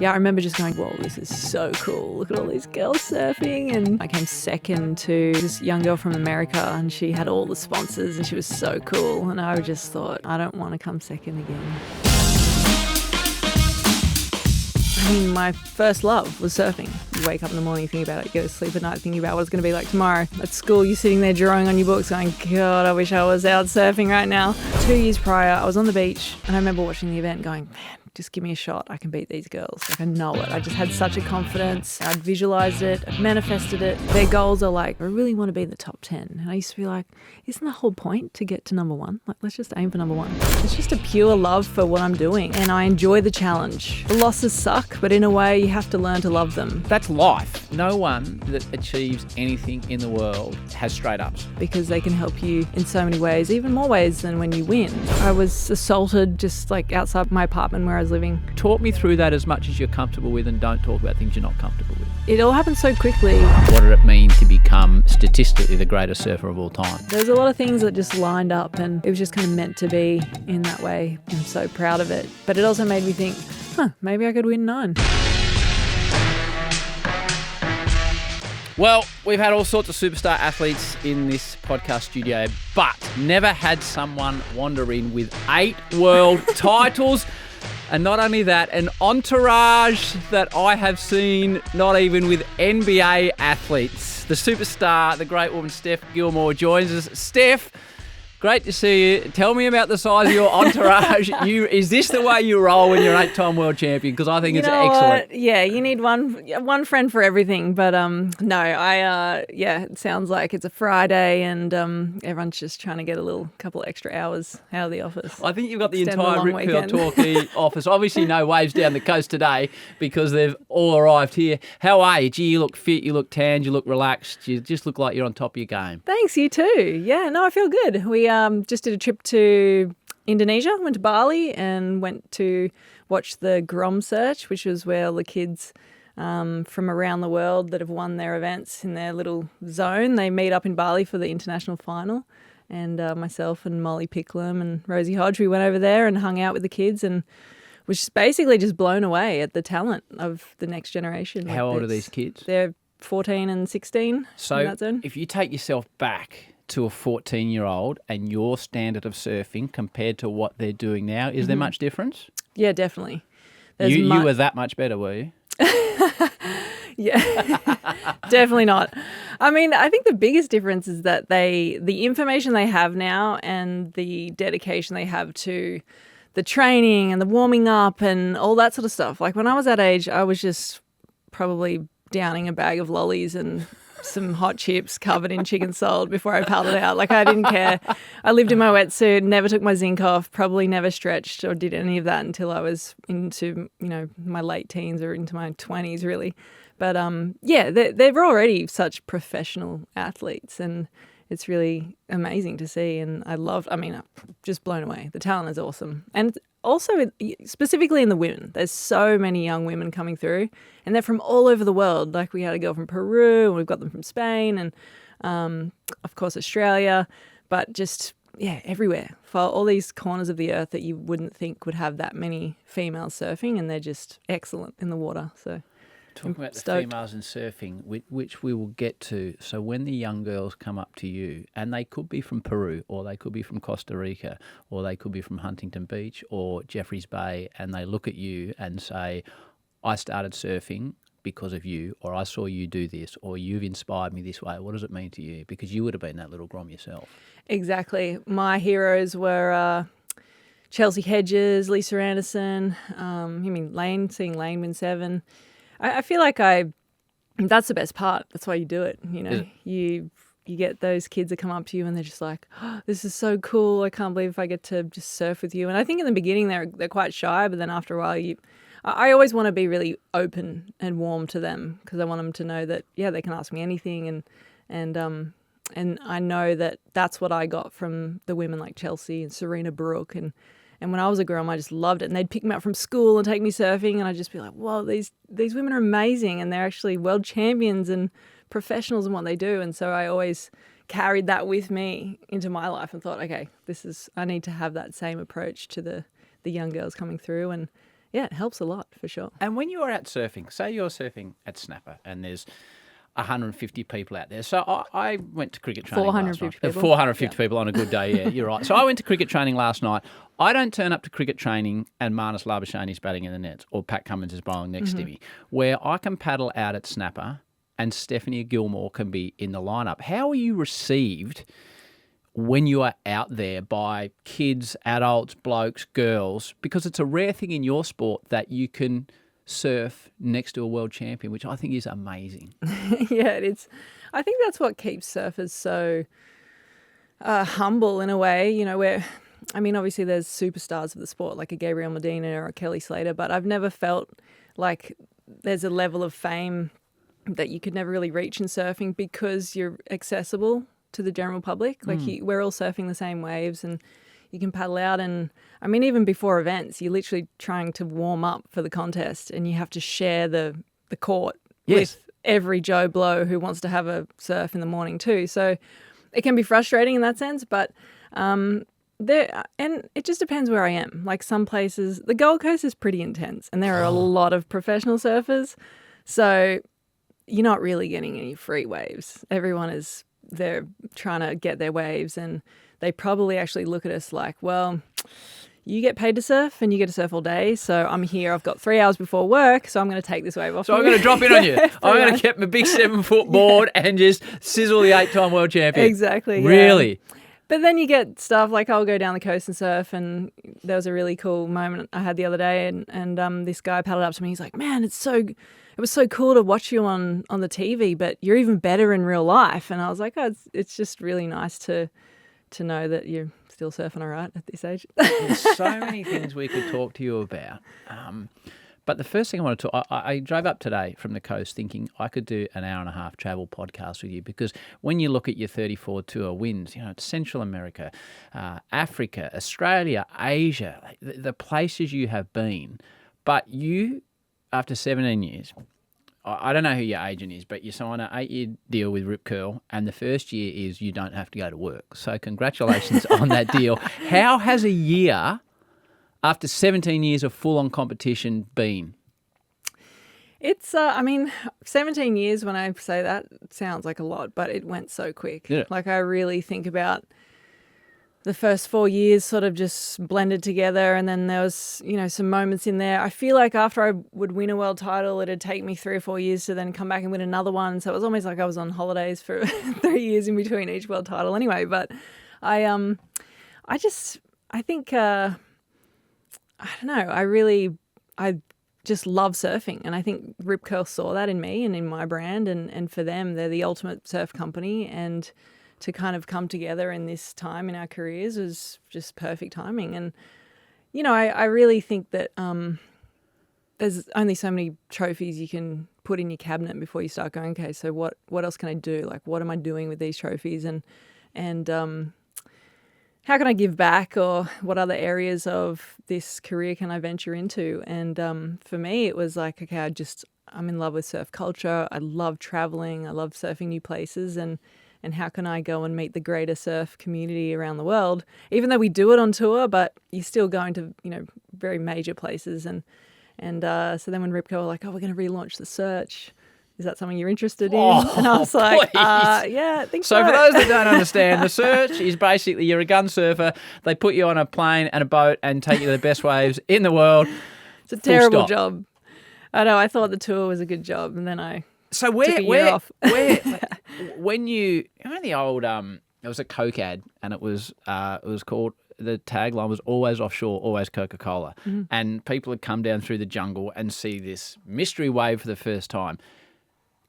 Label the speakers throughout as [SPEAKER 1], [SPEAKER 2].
[SPEAKER 1] yeah, I remember just going, whoa, this is so cool. Look at all these girls surfing. And I came second to this young girl from America, and she had all the sponsors and she was so cool. And I just thought, I don't want to come second again. I mean, my first love was surfing. You wake up in the morning, you think about it, you go to sleep at night thinking about what it's going to be like tomorrow. At school, you're sitting there drawing on your books going, God, I wish I was out surfing right now. 2 years prior, I was on the beach and I remember watching the event going, man, just give me a shot. I can beat these girls. Like, I know it. I just had such a confidence. I'd visualized it. I'd manifested it. Their goals are like, I really want to be in the top 10. And I used to be like, isn't the whole point to get to number one? Like, let's just aim for number one. It's just a pure love for what I'm doing. And I enjoy the challenge. The losses suck, but in a way, you have to learn to love them.
[SPEAKER 2] That's life. No one that achieves anything in the world has straight ups.
[SPEAKER 1] Because they can help you in so many ways, even more ways than when you win. I was assaulted just like outside my apartment where I was living.
[SPEAKER 2] Talk me through that as much as you're comfortable with, and don't talk about things you're not comfortable with.
[SPEAKER 1] It all happened so quickly.
[SPEAKER 2] What did it mean to become statistically the greatest surfer of all time?
[SPEAKER 1] There's a lot of things that just lined up and it was just kind of meant to be in that way. I'm so proud of it. But it also made me think, maybe I could win 9.
[SPEAKER 2] Well, we've had all sorts of superstar athletes in this podcast studio, but never had someone wander in with 8 world titles. And not only that, an entourage that I have seen not even with NBA athletes. The superstar, the great woman Steph Gilmore joins us. Steph, great to see you. Tell me about the size of your entourage. Is this the way you roll when you're an 8-time world champion? Because I think it's excellent.
[SPEAKER 1] Yeah, you need one friend for everything. But it sounds like it's a Friday and everyone's just trying to get a couple extra hours out of the office.
[SPEAKER 2] I think you've got the entire Rip Curl Torquay office. Obviously no waves down the coast today because they've all arrived here. How are you? Gee, you look fit, you look tanned, you look relaxed. You just look like you're on top of your game.
[SPEAKER 1] Thanks, you too. Yeah, no, I feel good. We just did a trip to Indonesia, went to Bali and went to watch the Grom search, which was where all the kids from around the world that have won their events in their little zone, they meet up in Bali for the international final. And myself and Molly Picklum and Rosie Hodge, we went over there and hung out with the kids and was basically just blown away at the talent of the next generation.
[SPEAKER 2] How old are these kids?
[SPEAKER 1] They're 14 and 16
[SPEAKER 2] so
[SPEAKER 1] in that zone.
[SPEAKER 2] If you take yourself back to a 14-year-old and your standard of surfing compared to what they're doing now, is there much difference?
[SPEAKER 1] Yeah, definitely.
[SPEAKER 2] You were that much better, were you?
[SPEAKER 1] Yeah, definitely not. I mean, I think the biggest difference is that the information they have now and the dedication they have to the training and the warming up and all that sort of stuff. Like when I was that age, I was just probably downing a bag of lollies and some hot chips covered in chicken salt before I paddled out. Like I didn't care. I lived in my wetsuit, never took my zinc off, probably never stretched or did any of that until I was into, my late teens or into my 20s really. But they're already such professional athletes and it's really amazing to see. And I'm just blown away. The talent is awesome. And also, specifically in the women, there's so many young women coming through and they're from all over the world. Like we had a girl from Peru and we've got them from Spain and, of course, Australia, but just, everywhere. For all these corners of the earth that you wouldn't think would have that many females surfing and they're just excellent in the water. So
[SPEAKER 2] talking about the females in surfing, which we will get to. So when the young girls come up to you, and they could be from Peru, or they could be from Costa Rica, or they could be from Huntington Beach or Jeffreys Bay, and they look at you and say, I started surfing because of you, or I saw you do this, or you've inspired me this way. What does it mean to you? Because you would have been that little Grom yourself. Exactly.
[SPEAKER 1] My heroes were Chelsea Hedges, Lisa Anderson, Lane, seeing Lane win 7. I feel like that's the best part. That's why you do it. You get those kids that come up to you and they're just like, oh, this is so cool. I can't believe I get to just surf with you. And I think in the beginning they're quite shy, but then after a while I always want to be really open and warm to them because I want them to know that, they can ask me anything. And I know that that's what I got from the women like Chelsea and Serena Brooke and when I was a girl, I just loved it. And they'd pick me up from school and take me surfing. And I'd just be like, whoa, these women are amazing. And they're actually world champions and professionals in what they do. And so I always carried that with me into my life and thought, okay, I need to have that same approach to the young girls coming through. And yeah, it helps a lot for sure.
[SPEAKER 2] And when you are out surfing, say you're surfing at Snapper and there's 150 people out there. So I went to cricket training last night.
[SPEAKER 1] 450 people.
[SPEAKER 2] 450 people on a good day, yeah, you're right. So I went to cricket training last night. I don't turn up to cricket training and Marnus Labuschagne is batting in the nets or Pat Cummins is bowling next to me, where I can paddle out at Snapper and Stephanie Gilmore can be in the lineup. How are you received when you are out there by kids, adults, blokes, girls? Because it's a rare thing in your sport that you can surf next to a world champion, which I think is amazing.
[SPEAKER 1] Yeah, it's. I think that's what keeps surfers so humble in a way. You know, where, I mean, obviously there's superstars of the sport like a Gabriel Medina or a Kelly Slater, but I've never felt like there's a level of fame that you could never really reach in surfing because you're accessible to the general public. Like we're all surfing the same waves and you can paddle out. And I mean, even before events, you're literally trying to warm up for the contest and you have to share the court with every Joe Blow who wants to have a surf in the morning too. So it can be frustrating in that sense, but and it just depends where I am. Like some places, the Gold Coast is pretty intense and there are a lot of professional surfers. So you're not really getting any free waves. Everyone they're trying to get their waves and they probably actually look at us like, well, you get paid to surf and you get to surf all day. So I'm here. I've got 3 hours before work. So I'm going to take this wave off.
[SPEAKER 2] So I'm going to drop in on you. I'm going to get my big 7-foot board and just sizzle the 8-time world champion.
[SPEAKER 1] Exactly. Yeah.
[SPEAKER 2] Really? But
[SPEAKER 1] then you get stuff like I'll go down the coast and surf, and there was a really cool moment I had the other day, and this guy paddled up to me. He's like, "Man, it was so cool to watch you on the TV, but you're even better in real life." And I was like, "Oh, it's just really nice to know that you're still surfing all right at this age."
[SPEAKER 2] There's so many things we could talk to you about. But the first thing I want to talk, I drove up today from the coast thinking I could do an hour and a half travel podcast with you, because when you look at your 34 tour wins, you know, it's Central America, Africa, Australia, Asia, the places you have been. But you, after 17 years, I don't know who your agent is, but you sign an 8-year deal with Rip Curl, and the first year is you don't have to go to work. So congratulations on that deal. How has a year after 17 years of full-on competition been?
[SPEAKER 1] It's, 17 years, when I say that, it sounds like a lot, but it went so quick.
[SPEAKER 2] Yeah.
[SPEAKER 1] Like, I really think about the first 4 years sort of just blended together, and then there was, you know, some moments in there. I feel like after I would win a world title, it'd take me 3 or 4 years to then come back and win another one. So it was almost like I was on holidays for 3 years in between each world title anyway. But I think... I don't know. I just love surfing. And I think Rip Curl saw that in me and in my brand. And for them, they're the ultimate surf company. And to kind of come together in this time in our careers was just perfect timing. And, you know, I really think that there's only so many trophies you can put in your cabinet before you start going, okay, so what else can I do? Like, what am I doing with these trophies? And how can I give back, or what other areas of this career can I venture into? And for me, it was like, okay, I'm in love with surf culture. I love traveling. I love surfing new places. And how can I go and meet the greater surf community around the world? Even though we do it on tour, but you're still going to, you know, very major places. And so then when Rip Curl were like, oh, we're going to relaunch the Search. Is that something you're interested in? And I was like, yeah, I think so.
[SPEAKER 2] So for those that don't understand, the Search is basically you're a gun surfer. They put you on a plane and a boat and take you to the best waves in the world.
[SPEAKER 1] It's a terrible job. I know. I thought the tour was a good job, and then I took a year off.
[SPEAKER 2] When you remember the old there was a Coke ad, and it was called, the tagline was always offshore, always Coca-Cola. Mm-hmm. And people would come down through the jungle and see this mystery wave for the first time.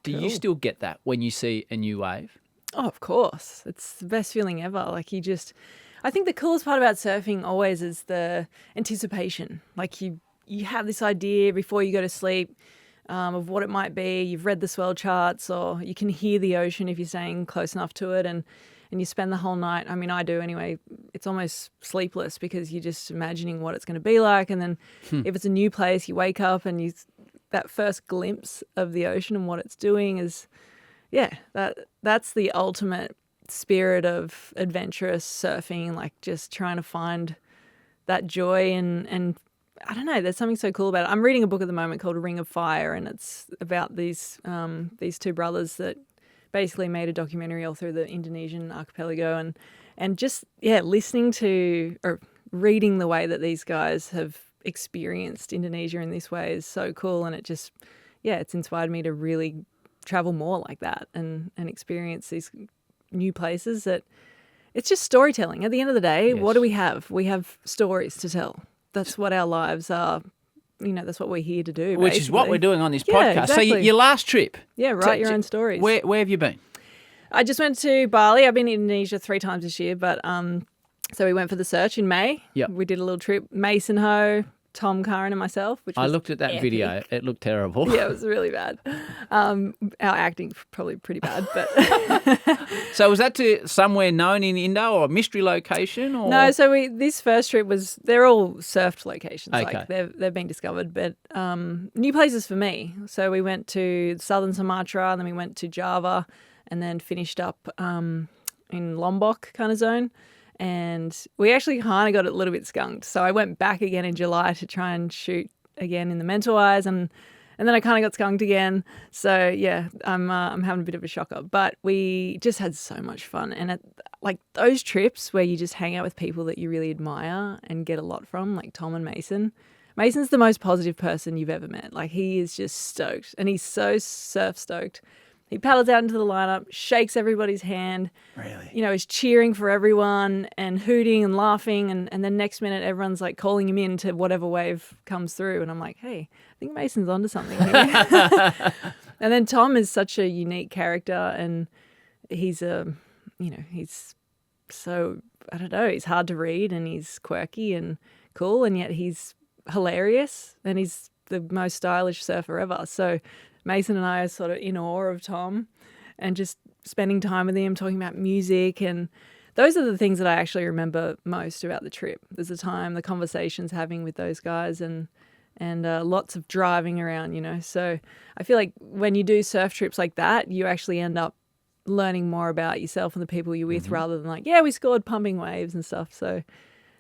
[SPEAKER 2] Do you still get that when you see a new wave?
[SPEAKER 1] Oh, of course. It's the best feeling ever. Like I think the coolest part about surfing always is the anticipation. Like you have this idea before you go to sleep of what it might be. You've read the swell charts, or you can hear the ocean if you're staying close enough to it, and you spend the whole night. I mean, I do anyway. It's almost sleepless because you're just imagining what it's going to be like. And then if it's a new place, you wake up and that first glimpse of the ocean and what it's doing is, that's the ultimate spirit of adventurous surfing, like just trying to find that joy and I don't know, there's something so cool about it. I'm reading a book at the moment called Ring of Fire, and it's about these two brothers that basically made a documentary all through the Indonesian archipelago, and just listening to or reading the way that these guys have experienced Indonesia in this way is so cool, and it just it's inspired me to really travel more like that and experience these new places. That it's just storytelling. At the end of the day,
[SPEAKER 2] Yes.
[SPEAKER 1] what do we have? We have stories to tell. That's what our lives are. That's what we're here to do.
[SPEAKER 2] Which is what we're doing on this
[SPEAKER 1] Yeah,
[SPEAKER 2] podcast.
[SPEAKER 1] exactly.
[SPEAKER 2] So your last trip.
[SPEAKER 1] Write your own stories.
[SPEAKER 2] Where have you been?
[SPEAKER 1] I just went to Bali. I've been in Indonesia 3 times this year, but so we went for the search in May.
[SPEAKER 2] Yep.
[SPEAKER 1] We did a little trip. Mason Ho, Tom Curran and myself, which was
[SPEAKER 2] I looked at that
[SPEAKER 1] epic.
[SPEAKER 2] video. It looked terrible.
[SPEAKER 1] Yeah, it was really bad. Our acting probably pretty bad, but
[SPEAKER 2] So was that to somewhere known in Indo or a mystery location? Or?
[SPEAKER 1] no. So this first trip they're all surfed locations.
[SPEAKER 2] Okay.
[SPEAKER 1] Like they've been discovered, but new places for me. So we went to southern Sumatra, and then we went to Java, and then finished up in Lombok kind of zone. And we actually kind of got a little bit skunked. So I went back again in July to try and shoot again in the Mentawais, and then I kind of got skunked again. So yeah, I'm having a bit of a shocker. But we just had so much fun, and like those trips where you just hang out with people that you really admire and get a lot from, like Tom and Mason. Mason's the most positive person you've ever met. Like he is just stoked, and he's so surf stoked. He paddles out into the lineup, shakes everybody's hand.
[SPEAKER 2] Really?
[SPEAKER 1] Is cheering for everyone and hooting and laughing. And then next minute, everyone's like calling him in to whatever wave comes through. And I'm like, hey, I think Mason's onto something here. And then Tom is such a unique character, and he's he's so, I don't know, he's hard to read, and he's quirky and cool, and yet he's hilarious, and he's the most stylish surfer ever. So Mason and I are sort of in awe of Tom and just spending time with him, talking about music. And those are the things that I actually remember most about the trip. There's the time, the conversations having with those guys, and lots of driving around, So I feel like when you do surf trips like that, you actually end up learning more about yourself and the people you're with, rather than like, we scored pumping waves and stuff. So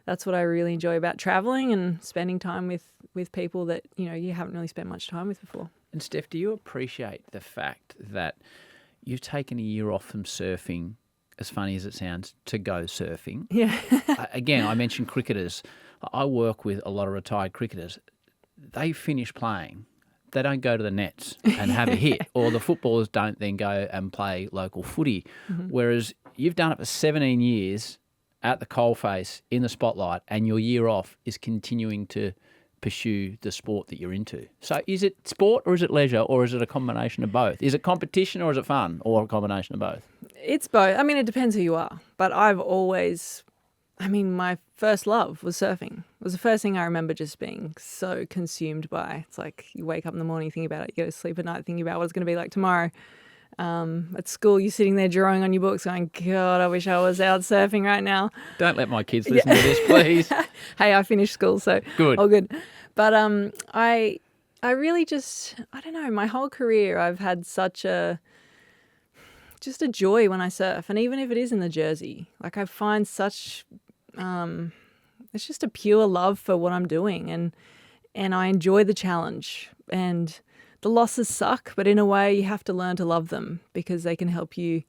[SPEAKER 1] that's what I really enjoy about traveling and spending time with people that, you haven't really spent much time with before.
[SPEAKER 2] And Steph, do you appreciate the fact that you've taken a year off from surfing, as funny as it sounds, to go surfing?
[SPEAKER 1] Yeah.
[SPEAKER 2] Again, I mentioned cricketers. I work with a lot of retired cricketers. They finish playing. They don't go to the nets and have a hit, or the footballers don't then go and play local footy. Mm-hmm. Whereas you've done it for 17 years at the coalface in the spotlight, and your year off is continuing to pursue the sport that you're into. So is it sport, or is it leisure, or is it a combination of both? Is it competition, or is it fun, or a combination of both?
[SPEAKER 1] It's both. I mean, it depends who you are. But my first love was surfing. It was the first thing I remember just being so consumed by. It's like you wake up in the morning thinking about it, you go to sleep at night thinking about what it's going to be like tomorrow. At school, you're sitting there drawing on your books going, God, I wish I was out surfing right now.
[SPEAKER 2] Don't let my kids listen to this, please.
[SPEAKER 1] Hey, I finished school, so
[SPEAKER 2] good.
[SPEAKER 1] All good. But I really just, I don't know, my whole career I've had such a joy when I surf. And even if it is in the Jersey, like I find such, it's just a pure love for what I'm doing. And I enjoy the challenge. And the losses suck, but in a way you have to learn to love them, because they can help you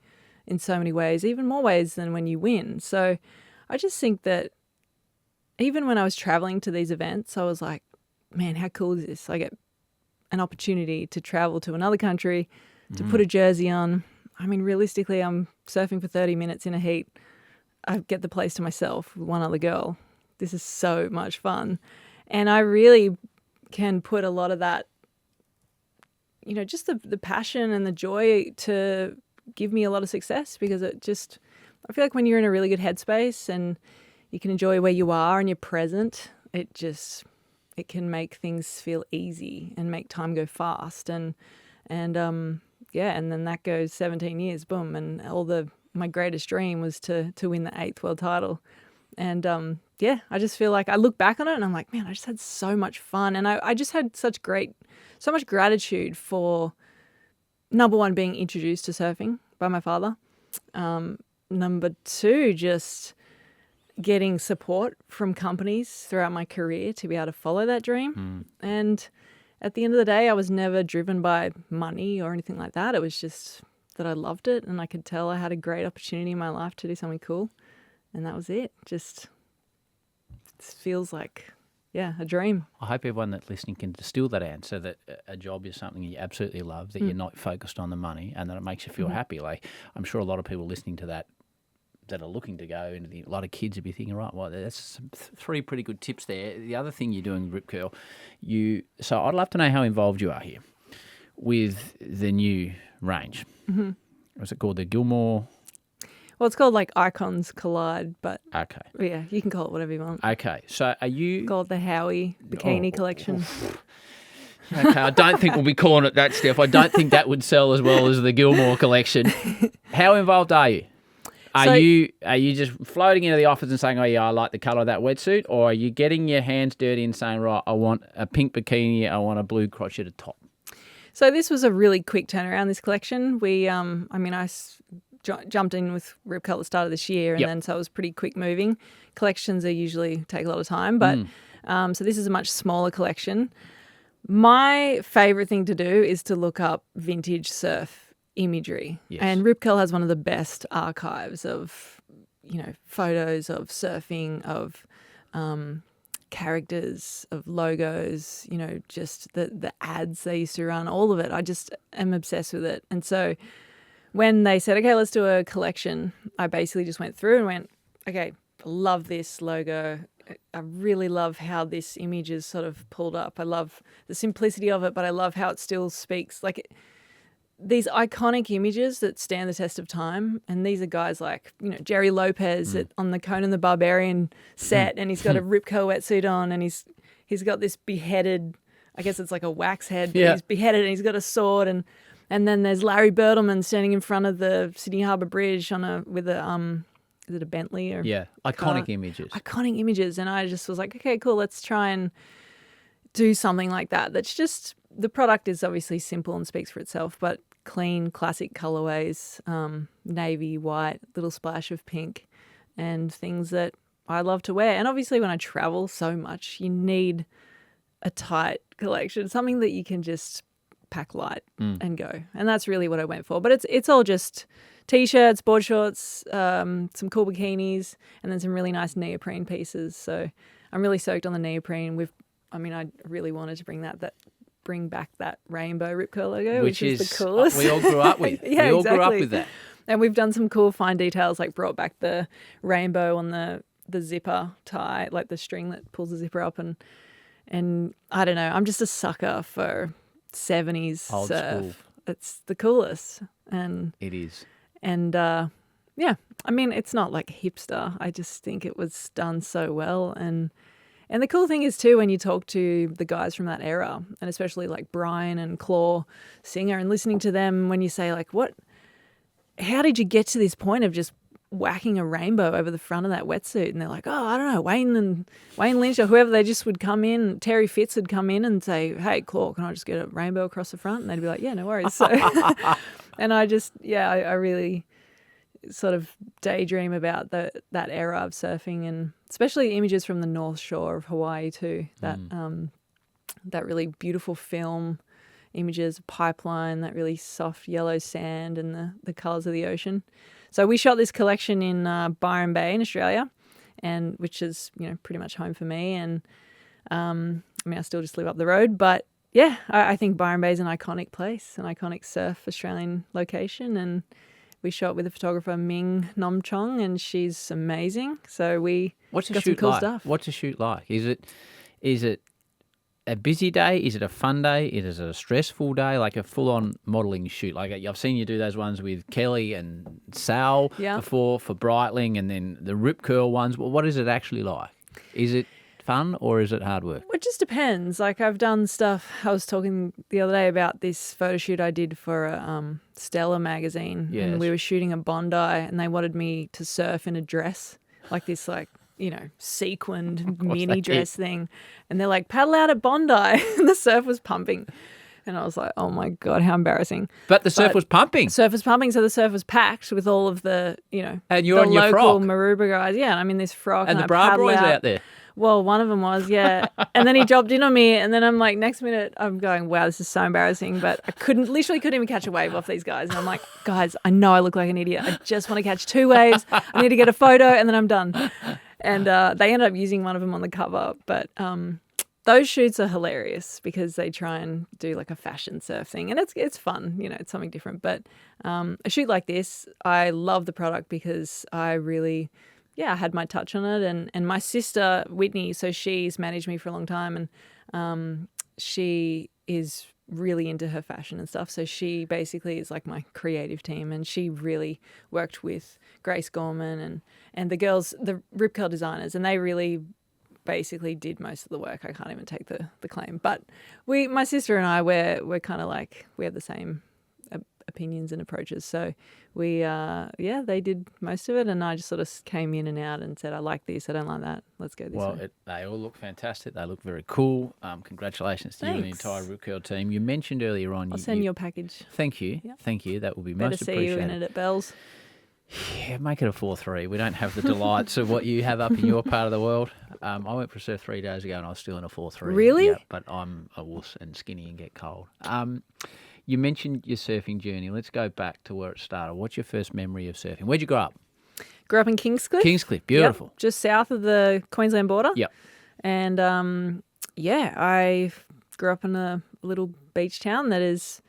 [SPEAKER 1] in so many ways, even more ways than when you win. So I just think that even when I was traveling to these events, I was like, man, how cool is this? I get an opportunity to travel to another country, to put a jersey on. I mean, realistically, I'm surfing for 30 minutes in a heat. I get the place to myself with one other girl. This is so much fun. And I really can put a lot of that, just the passion and the joy to give me a lot of success, because I feel like when you're in a really good headspace and you can enjoy where you are and you're present, it can make things feel easy and make time go fast. And then that goes 17 years, boom. And my greatest dream was to win the 8th world title. And I just feel like I look back on it and I'm like, man, I just had so much fun. And I just had so much gratitude for, number one, being introduced to surfing by my father. Number two, just getting support from companies throughout my career to be able to follow that dream. And at the end of the day, I was never driven by money or anything like that. It was just that I loved it, and I could tell I had a great opportunity in my life to do something cool. And that was it. Just feels like, a dream.
[SPEAKER 2] I hope everyone that's listening can distill that answer, that a job is something you absolutely love, that you're not focused on the money, and that it makes you feel happy. Like, I'm sure a lot of people listening to that are looking to go into a lot of kids would be thinking, right, well, that's three pretty good tips there. The other thing you're doing with Rip Curl, so I'd love to know how involved you are here with the new range. What's it called? The Gilmore?
[SPEAKER 1] Well, it's called like Icons Collide, but
[SPEAKER 2] Okay.
[SPEAKER 1] yeah, you can call it whatever you want.
[SPEAKER 2] Okay. So are you...
[SPEAKER 1] Call it the Howie Bikini Collection.
[SPEAKER 2] Okay, I don't think we'll be calling it that, Steph. I don't think that would sell as well as the Gilmore collection. How involved are you? Are you just floating into the office and saying, oh, yeah, I like the colour of that wetsuit? Or are you getting your hands dirty and saying, right, I want a pink bikini, I want a blue crotcheted top?
[SPEAKER 1] So this was a really quick turnaround, this collection. I jumped in with Rip Curl at the start of this year, and then so it was pretty quick moving. Collections usually take a lot of time, but so this is a much smaller collection. My favourite thing to do is to look up vintage surf imagery.
[SPEAKER 2] Yes.
[SPEAKER 1] And Rip Curl has one of the best archives of, photos of surfing, of characters, of logos, just the ads they used to run, all of it. I just am obsessed with it. And so when they said, okay, let's do a collection, I basically just went through and went, okay, I love this logo. I really love how this image is sort of pulled up. I love the simplicity of it, but I love how it still speaks. Like these iconic images that stand the test of time. And these are guys like, Jerry Lopez on the Conan the Barbarian set, and he's got a Rip Curl wetsuit on, and he's got this beheaded, I guess it's like a wax head. He's beheaded and he's got a sword, and then there's Larry Bertleman standing in front of the Sydney Harbour Bridge with a is it a Bentley or
[SPEAKER 2] iconic images.
[SPEAKER 1] Iconic images. And I just was like, okay, cool, let's try and do something like that. That's just, the product is obviously simple and speaks for itself, but clean, classic colorways, navy, white, little splash of pink, and things that I love to wear. And obviously when I travel so much, you need a tight collection, something that you can just pack light and go. And that's really what I went for. But it's all just T-shirts, board shorts, some cool bikinis, and then some really nice neoprene pieces. So I'm really soaked on the neoprene. I really wanted to bring back that rainbow Rip Curl logo, which is the coolest.
[SPEAKER 2] We all grew up with.
[SPEAKER 1] Yeah,
[SPEAKER 2] we all
[SPEAKER 1] exactly.
[SPEAKER 2] grew up with that.
[SPEAKER 1] And we've done some cool fine details, like brought back the rainbow on the zipper tie, like the string that pulls the zipper up. And I don't know, I'm just a sucker for 70s
[SPEAKER 2] Old
[SPEAKER 1] surf.
[SPEAKER 2] school.
[SPEAKER 1] It's the coolest. And
[SPEAKER 2] it is.
[SPEAKER 1] And it's not like hipster. I just think it was done so well. And the cool thing is too, when you talk to the guys from that era, and especially like Brian and Claw Singer, and listening to them when you say like, how did you get to this point of just whacking a rainbow over the front of that wetsuit? And they're like, oh, I don't know, Wayne Lynch or whoever, they just would come in, Terry Fitz would come in and say, hey, Claw, can I just get a rainbow across the front? And they'd be like, yeah, no worries. So, and I just, I really sort of daydream about that era of surfing, and especially images from the North Shore of Hawaii too, that really beautiful film images, pipeline, that really soft yellow sand, and the colours of the ocean. So we shot this collection in Byron Bay in Australia, and which is pretty much home for me. And I still just live up the road, but yeah, I think Byron Bay is an iconic place, an iconic surf Australian location, and we shot with the photographer Ming Nom Chong, and she's amazing. So we got some cool stuff.
[SPEAKER 2] What's a shoot like? Is it a busy day? Is it a fun day? Is it a stressful day? Like a full-on modelling shoot? Like I've seen you do those ones with Kelly and Sal before for Breitling, and then the Rip Curl ones. Well, what is it actually like? Is it fun or is it hard work?
[SPEAKER 1] It just depends. Like I've done stuff. I was talking the other day about this photo shoot I did for a Stella magazine, and we were shooting a Bondi, and they wanted me to surf in a dress, like this, sequined mini dress thing, and they're like, paddle out at Bondi, and the surf was pumping. And I was like, oh my God, how embarrassing.
[SPEAKER 2] But the surf was pumping.
[SPEAKER 1] Surf was pumping, so the surf was packed with all of the,
[SPEAKER 2] And you're
[SPEAKER 1] the
[SPEAKER 2] on your
[SPEAKER 1] local
[SPEAKER 2] frock.
[SPEAKER 1] Maroubra guys. Yeah, I'm in this frock.
[SPEAKER 2] And the
[SPEAKER 1] I
[SPEAKER 2] bra
[SPEAKER 1] paddle
[SPEAKER 2] boys out there.
[SPEAKER 1] Well, one of them was, yeah. And then he dropped in on me, and then I'm like, next minute, I'm going, wow, this is so embarrassing. But I literally couldn't even catch a wave off these guys. And I'm like, guys, I know I look like an idiot. I just want to catch 2 waves. I need to get a photo, and then I'm done. And they ended up using one of them on the cover. But those shoots are hilarious because they try and do like a fashion surf thing. And it's fun, it's something different. But a shoot like this, I love the product because I really... I had my touch on it, and my sister Whitney, so she's managed me for a long time, and she is really into her fashion and stuff. So she basically is like my creative team, and she really worked with Grace Gorman and the girls, the Rip Curl designers, and they really basically did most of the work. I can't even take the claim, but my sister and I, we're kind of like we have the same opinions and approaches. So we, they did most of it, and I just sort of came in and out and said, I like this, I don't like that. Let's go this way.
[SPEAKER 2] Well, they all look fantastic. They look very cool. Congratulations to you and the entire Rip Curl team. You mentioned earlier on.
[SPEAKER 1] I'll send you a package.
[SPEAKER 2] Thank you. Yep. Thank you. That will be most appreciated.
[SPEAKER 1] Better see you in it at Bell's.
[SPEAKER 2] Yeah, make it a 4-3. We don't have the delights of what you have up in your part of the world. I went for a surf 3 days ago and I was still in a 4-3.
[SPEAKER 1] Really?
[SPEAKER 2] Yeah, but I'm a wuss and skinny and get cold. You mentioned your surfing journey. Let's go back to where it started. What's your first memory of surfing? Where'd you grow up?
[SPEAKER 1] Grew up in Kingscliff.
[SPEAKER 2] Kingscliff, beautiful.
[SPEAKER 1] Yep, just south of the Queensland border.
[SPEAKER 2] Yep.
[SPEAKER 1] And I grew up in a little beach town that is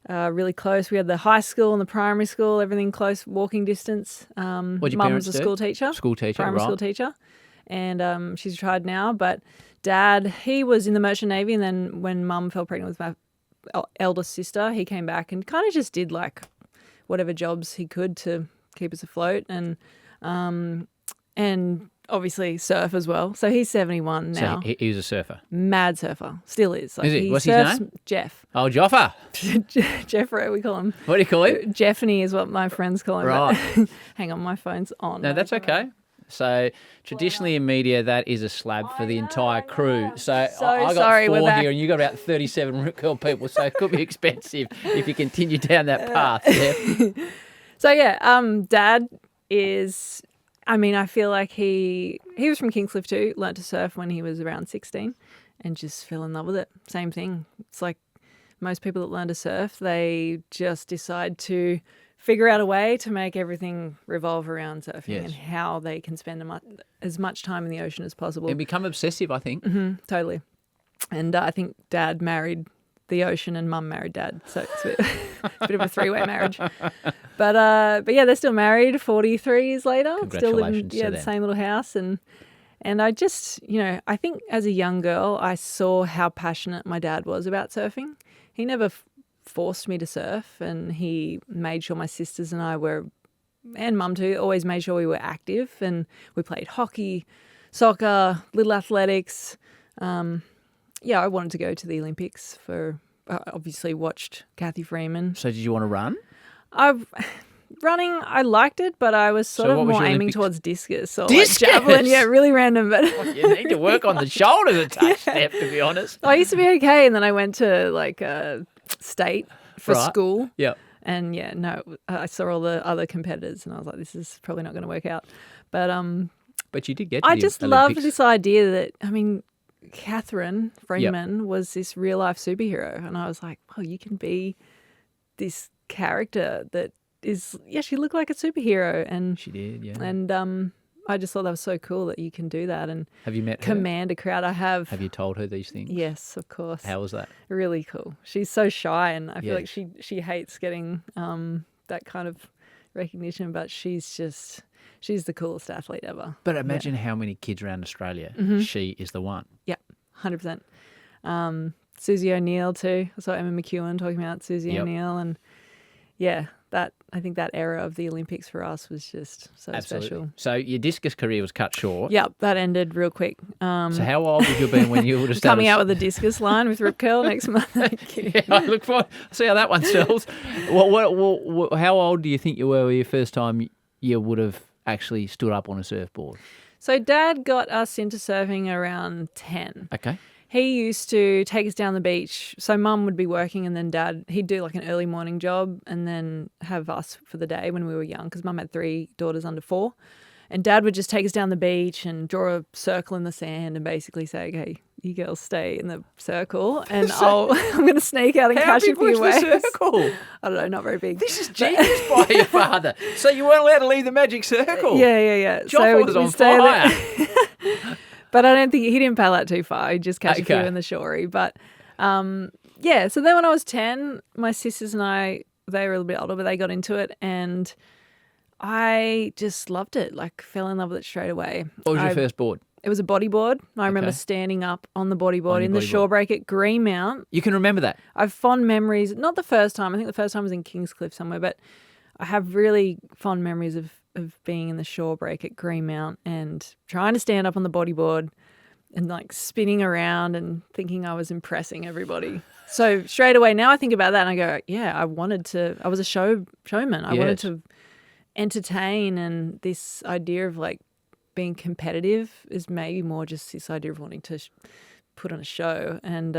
[SPEAKER 1] really close. We had the high school and the primary school, everything close, walking distance.
[SPEAKER 2] What'd your
[SPEAKER 1] Mum
[SPEAKER 2] parents
[SPEAKER 1] was a
[SPEAKER 2] do?
[SPEAKER 1] school teacher.
[SPEAKER 2] School teacher,
[SPEAKER 1] primary
[SPEAKER 2] right.
[SPEAKER 1] school teacher. And she's retired now. But Dad, he was in the Merchant Navy, and then when Mum fell pregnant with my eldest sister, he came back and kind of just did like whatever jobs he could to keep us afloat, and obviously surf as well. So he's 71 now.
[SPEAKER 2] So he was a surfer.
[SPEAKER 1] Mad surfer, still is. Like,
[SPEAKER 2] Is he? What's
[SPEAKER 1] surfs,
[SPEAKER 2] his name?
[SPEAKER 1] Jeff.
[SPEAKER 2] Oh, Joffa.
[SPEAKER 1] Jeffrey, we call him.
[SPEAKER 2] What do you call him?
[SPEAKER 1] Jeffany is what my friends call him.
[SPEAKER 2] Right.
[SPEAKER 1] Hang on, my phone's on.
[SPEAKER 2] No, that's okay. So traditionally in media, that is a slab for the entire crew. So I got
[SPEAKER 1] sorry,
[SPEAKER 2] 4
[SPEAKER 1] we're back.
[SPEAKER 2] here, and you got about 37 Rip Curl people. So it could be expensive if you continue down that path. Yeah.
[SPEAKER 1] So Dad is. I mean, I feel like he was from Kingscliff too. Learned to surf when he was around 16, and just fell in love with it. Same thing. It's like most people that learn to surf, they just decide to figure out a way to make everything revolve around surfing and how they can spend as much time in the ocean as possible.
[SPEAKER 2] And become obsessive, I think.
[SPEAKER 1] Mm-hmm, totally. And I think Dad married the ocean and Mum married Dad. So it's a bit of a three-way marriage. But yeah, they're still married 43 years later. Still live in the same little house. And I just, I think as a young girl, I saw how passionate my dad was about surfing. He never forced me to surf, and he made sure my sisters and I were, and Mum too, always made sure we were active, and we played hockey, soccer, little athletics. I wanted to go to the Olympics for, obviously watched Kathy Freeman.
[SPEAKER 2] So did you want to run?
[SPEAKER 1] Running, I liked it, but I was sort of more aiming towards discus or like javelin. Yeah, really random. But
[SPEAKER 2] you need to work on the shoulders a touch, Steph, to be honest.
[SPEAKER 1] I used to be okay, and then I went to like state for school.
[SPEAKER 2] Yeah.
[SPEAKER 1] And I saw all the other competitors, and I was like, this is probably not going to work out. But
[SPEAKER 2] you did get to
[SPEAKER 1] I
[SPEAKER 2] the
[SPEAKER 1] just
[SPEAKER 2] Olympics.
[SPEAKER 1] loved this idea that, Catherine Freeman was this real life superhero, and I was like, well, you can be this character that is, she looked like a superhero, and
[SPEAKER 2] she did, yeah.
[SPEAKER 1] And I just thought that was so cool that you can do that and
[SPEAKER 2] have you met her?
[SPEAKER 1] Command a crowd. I have.
[SPEAKER 2] Have you told her these things?
[SPEAKER 1] Yes, of course.
[SPEAKER 2] How was that?
[SPEAKER 1] Really cool. She's so shy, and I feel like she hates getting that kind of recognition, but she's the coolest athlete ever.
[SPEAKER 2] But imagine how many kids around Australia, she is the one.
[SPEAKER 1] Yep, 100%. Susie O'Neill too. I saw Emma McEwen talking about Susie O'Neill, and I think that era of the Olympics for us was just so special.
[SPEAKER 2] So your discus career was cut short.
[SPEAKER 1] Yep, that ended real quick.
[SPEAKER 2] So how old would you have been when you would have started?
[SPEAKER 1] Coming out with a discus line with Rip Curl next month.
[SPEAKER 2] I look forward. See how that one sells. How old do you think you were your first time you would have actually stood up on a surfboard?
[SPEAKER 1] So Dad got us into surfing around 10.
[SPEAKER 2] Okay.
[SPEAKER 1] he used to take us down the beach. So Mum would be working and then Dad, he'd do like an early morning job and then have us for the day when we were young because Mum had 3 daughters under 4. And Dad would just take us down the beach and draw a circle in the sand and basically say, okay, you girls stay in the circle and I'm going to sneak out and catch a few waves.
[SPEAKER 2] The circle?
[SPEAKER 1] I don't know, not very big.
[SPEAKER 2] This is genius by your father. So you weren't allowed to leave the magic circle?
[SPEAKER 1] Yeah.
[SPEAKER 2] Joff was on fire.
[SPEAKER 1] But I don't think he didn't paddle out too far. He'd just catch a few in the shorey. But yeah, so then when I was 10, my sisters and I, they were a little bit older, but they got into it and I just loved it, like fell in love with it straight away.
[SPEAKER 2] What was your first board?
[SPEAKER 1] It was a bodyboard. I remember standing up on the bodyboard in the shore break at Greenmount.
[SPEAKER 2] You can remember that?
[SPEAKER 1] I have fond memories, not the first time. I think the first time was in Kingscliff somewhere, but I have really fond memories of being in the shore break at Greenmount and trying to stand up on the bodyboard and like spinning around and thinking I was impressing everybody. So straight away now I think about that and I go, yeah, I was a showman. I wanted to entertain, and this idea of like being competitive is maybe more just this idea of wanting to put on a show. And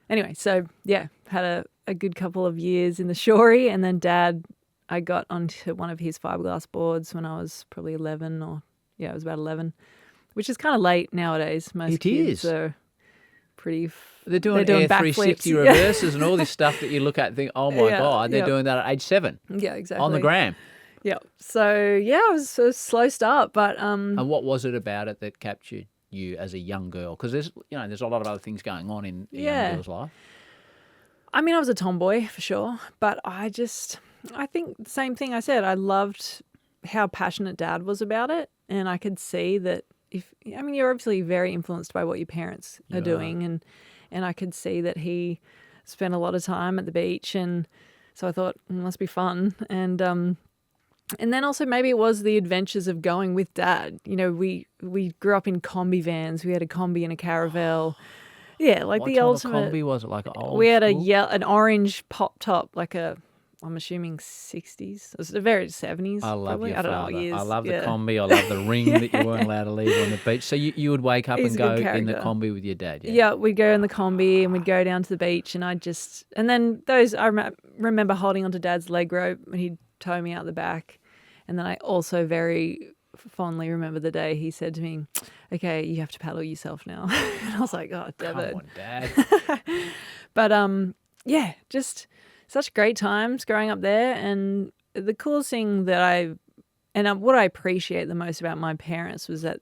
[SPEAKER 1] anyway, so yeah, had a good couple of years in the shorey, and then Dad, I got onto one of his fiberglass boards when I was probably 11 it was about 11, which is kind of late nowadays. Most kids are pretty...
[SPEAKER 2] They're doing Air 360 reverses and all this stuff that you look at and think, oh my God, they're doing that at age 7.
[SPEAKER 1] Yeah, exactly.
[SPEAKER 2] On the gram.
[SPEAKER 1] Yeah. So, yeah, it was a slow start, but...
[SPEAKER 2] And what was it about it that captured you as a young girl? Because there's a lot of other things going on in a young girl's life.
[SPEAKER 1] I mean, I was a tomboy for sure, but I think the same thing I said. I loved how passionate Dad was about it, and I could see that you're obviously very influenced by what your parents are doing, and I could see that he spent a lot of time at the beach, and so I thought it must be fun, and then also maybe it was the adventures of going with Dad. You know, we grew up in combi vans. We had a combi and a caravel. Yeah, like the ultimate.
[SPEAKER 2] What type of combi was it? Like an old
[SPEAKER 1] We had
[SPEAKER 2] school?
[SPEAKER 1] an orange pop top, like I'm assuming 60s. It was the very 70s.
[SPEAKER 2] I love
[SPEAKER 1] probably.
[SPEAKER 2] your
[SPEAKER 1] I don't
[SPEAKER 2] father.
[SPEAKER 1] know years.
[SPEAKER 2] I love the combi. I love the ring that you weren't allowed to leave on the beach. So you would wake up
[SPEAKER 1] He's
[SPEAKER 2] and
[SPEAKER 1] a good
[SPEAKER 2] go in the
[SPEAKER 1] character.
[SPEAKER 2] combi with your dad.
[SPEAKER 1] Yeah, we'd go in the combi and we'd go down to the beach, and and then I remember holding onto Dad's leg rope and he'd tow me out the back. And then I also very fondly remember the day he said to me, okay, you have to paddle yourself now. And I was like, oh, damn it.
[SPEAKER 2] Come on, Dad.
[SPEAKER 1] But yeah, just such great times growing up there. And the coolest thing that what I appreciate the most about my parents was that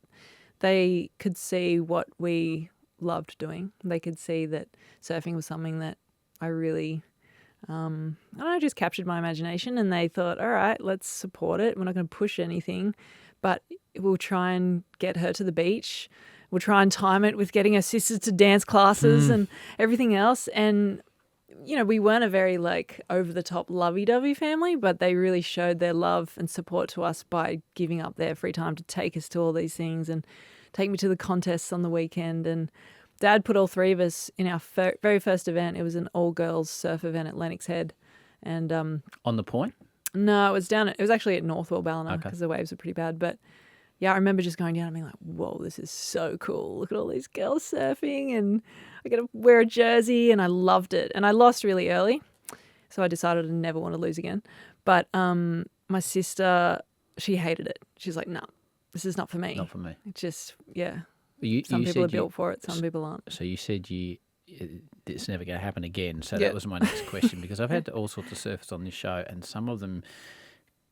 [SPEAKER 1] they could see what we loved doing. They could see that surfing was something that I really... I don't know, just captured my imagination, and they thought, all right, let's support it. We're not going to push anything, but we'll try and get her to the beach. We'll try and time it with getting her sisters to dance classes and everything else. And, we weren't a very like over the top lovey-dovey family, but they really showed their love and support to us by giving up their free time to take us to all these things and take me to the contests on the weekend. And Dad put all 3 of us in our very first event. It was an all-girls surf event at Lennox Head. And
[SPEAKER 2] On the point?
[SPEAKER 1] No, it was actually at Northwell Ballina because the waves were pretty bad. But yeah, I remember just going down and being like, whoa, this is so cool. Look at all these girls surfing and I get to wear a jersey, and I loved it. And I lost really early, so I decided I never want to lose again. But my sister, she hated it. She's like, no, this is not for me.
[SPEAKER 2] Not for me.
[SPEAKER 1] It's just, yeah.
[SPEAKER 2] Some
[SPEAKER 1] people are built for it, some people aren't.
[SPEAKER 2] So you said it's never going to happen again. So that was my next question, because I've had all sorts of surfers on this show, and some of them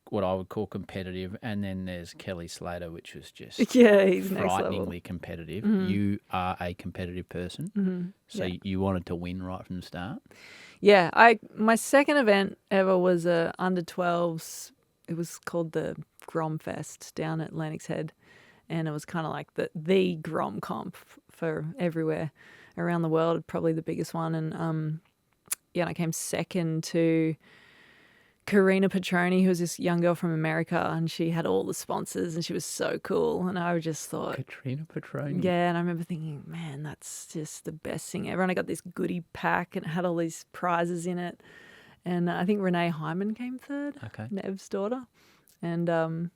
[SPEAKER 2] what I would call competitive, and then there's Kelly Slater, which was just
[SPEAKER 1] he's
[SPEAKER 2] frighteningly competitive. Mm-hmm. You are a competitive person, so you wanted to win right from the start.
[SPEAKER 1] Yeah, my second event ever was a under 12s. It was called the Grom Fest down at Lennox Head. And it was kind of like the Grom comp for everywhere around the world, probably the biggest one. And and I came second to Karina Petroni, who was this young girl from America, and she had all the sponsors, and she was so cool. And I just thought,
[SPEAKER 2] Katrina Petroni.
[SPEAKER 1] Yeah, and I remember thinking, man, that's just the best thing ever. And I got this goodie pack, and it had all these prizes in it. And I think Renee Hyman came third, Nev's daughter, and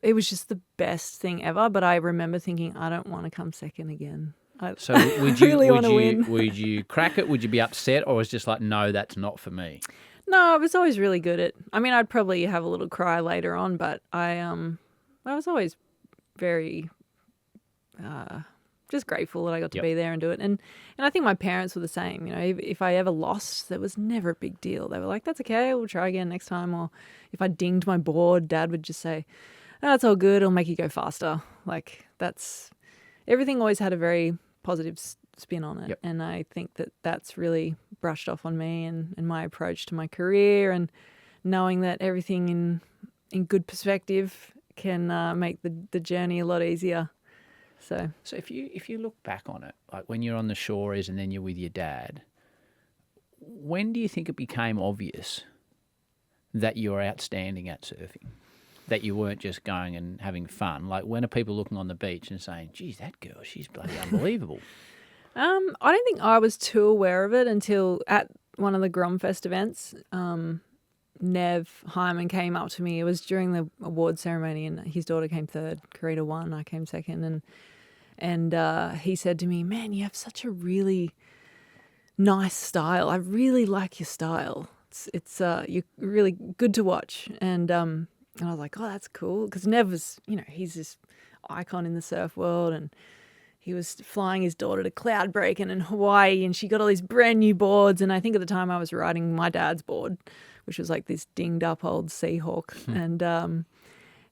[SPEAKER 1] it was just the best thing ever. But I remember thinking, I don't want to come second again.
[SPEAKER 2] So would you
[SPEAKER 1] really want to win.
[SPEAKER 2] would you crack it? Would you be upset, or was it just like, no, that's not for me?
[SPEAKER 1] No, I was always really good at. I mean, I'd probably have a little cry later on, but I was always very just grateful that I got to be there and do it. And I think my parents were the same. You know, if I ever lost, that was never a big deal. They were like, "That's okay, we'll try again next time." Or if I dinged my board, Dad would just say, "Oh, it's all good. It'll make you go faster." Like everything always had a very positive spin on it. And I think that that's really brushed off on me and my approach to my career, and knowing that everything in good perspective can make the journey a lot easier. So
[SPEAKER 2] if you look back on it, like when you're on the shores and then you're with your dad, when do you think it became obvious that you were outstanding at surfing? That you weren't just going and having fun? Like, when are people looking on the beach and saying, geez, that girl, she's bloody unbelievable?
[SPEAKER 1] I don't think I was too aware of it until at one of the Grom Fest events. Nev Hyman came up to me. It was during the award ceremony, and his daughter came third. Karita won. I came second, and he said to me, "Man, you have such a really nice style. I really like your style. It's you're really good to watch." And I was like, "Oh, that's cool," because Nev was, you know, he's this icon in the surf world, and he was flying his daughter to cloud breaking in Hawaii, and she got all these brand new boards. And I think at the time I was riding my dad's board, which was like this dinged up old Seahawk.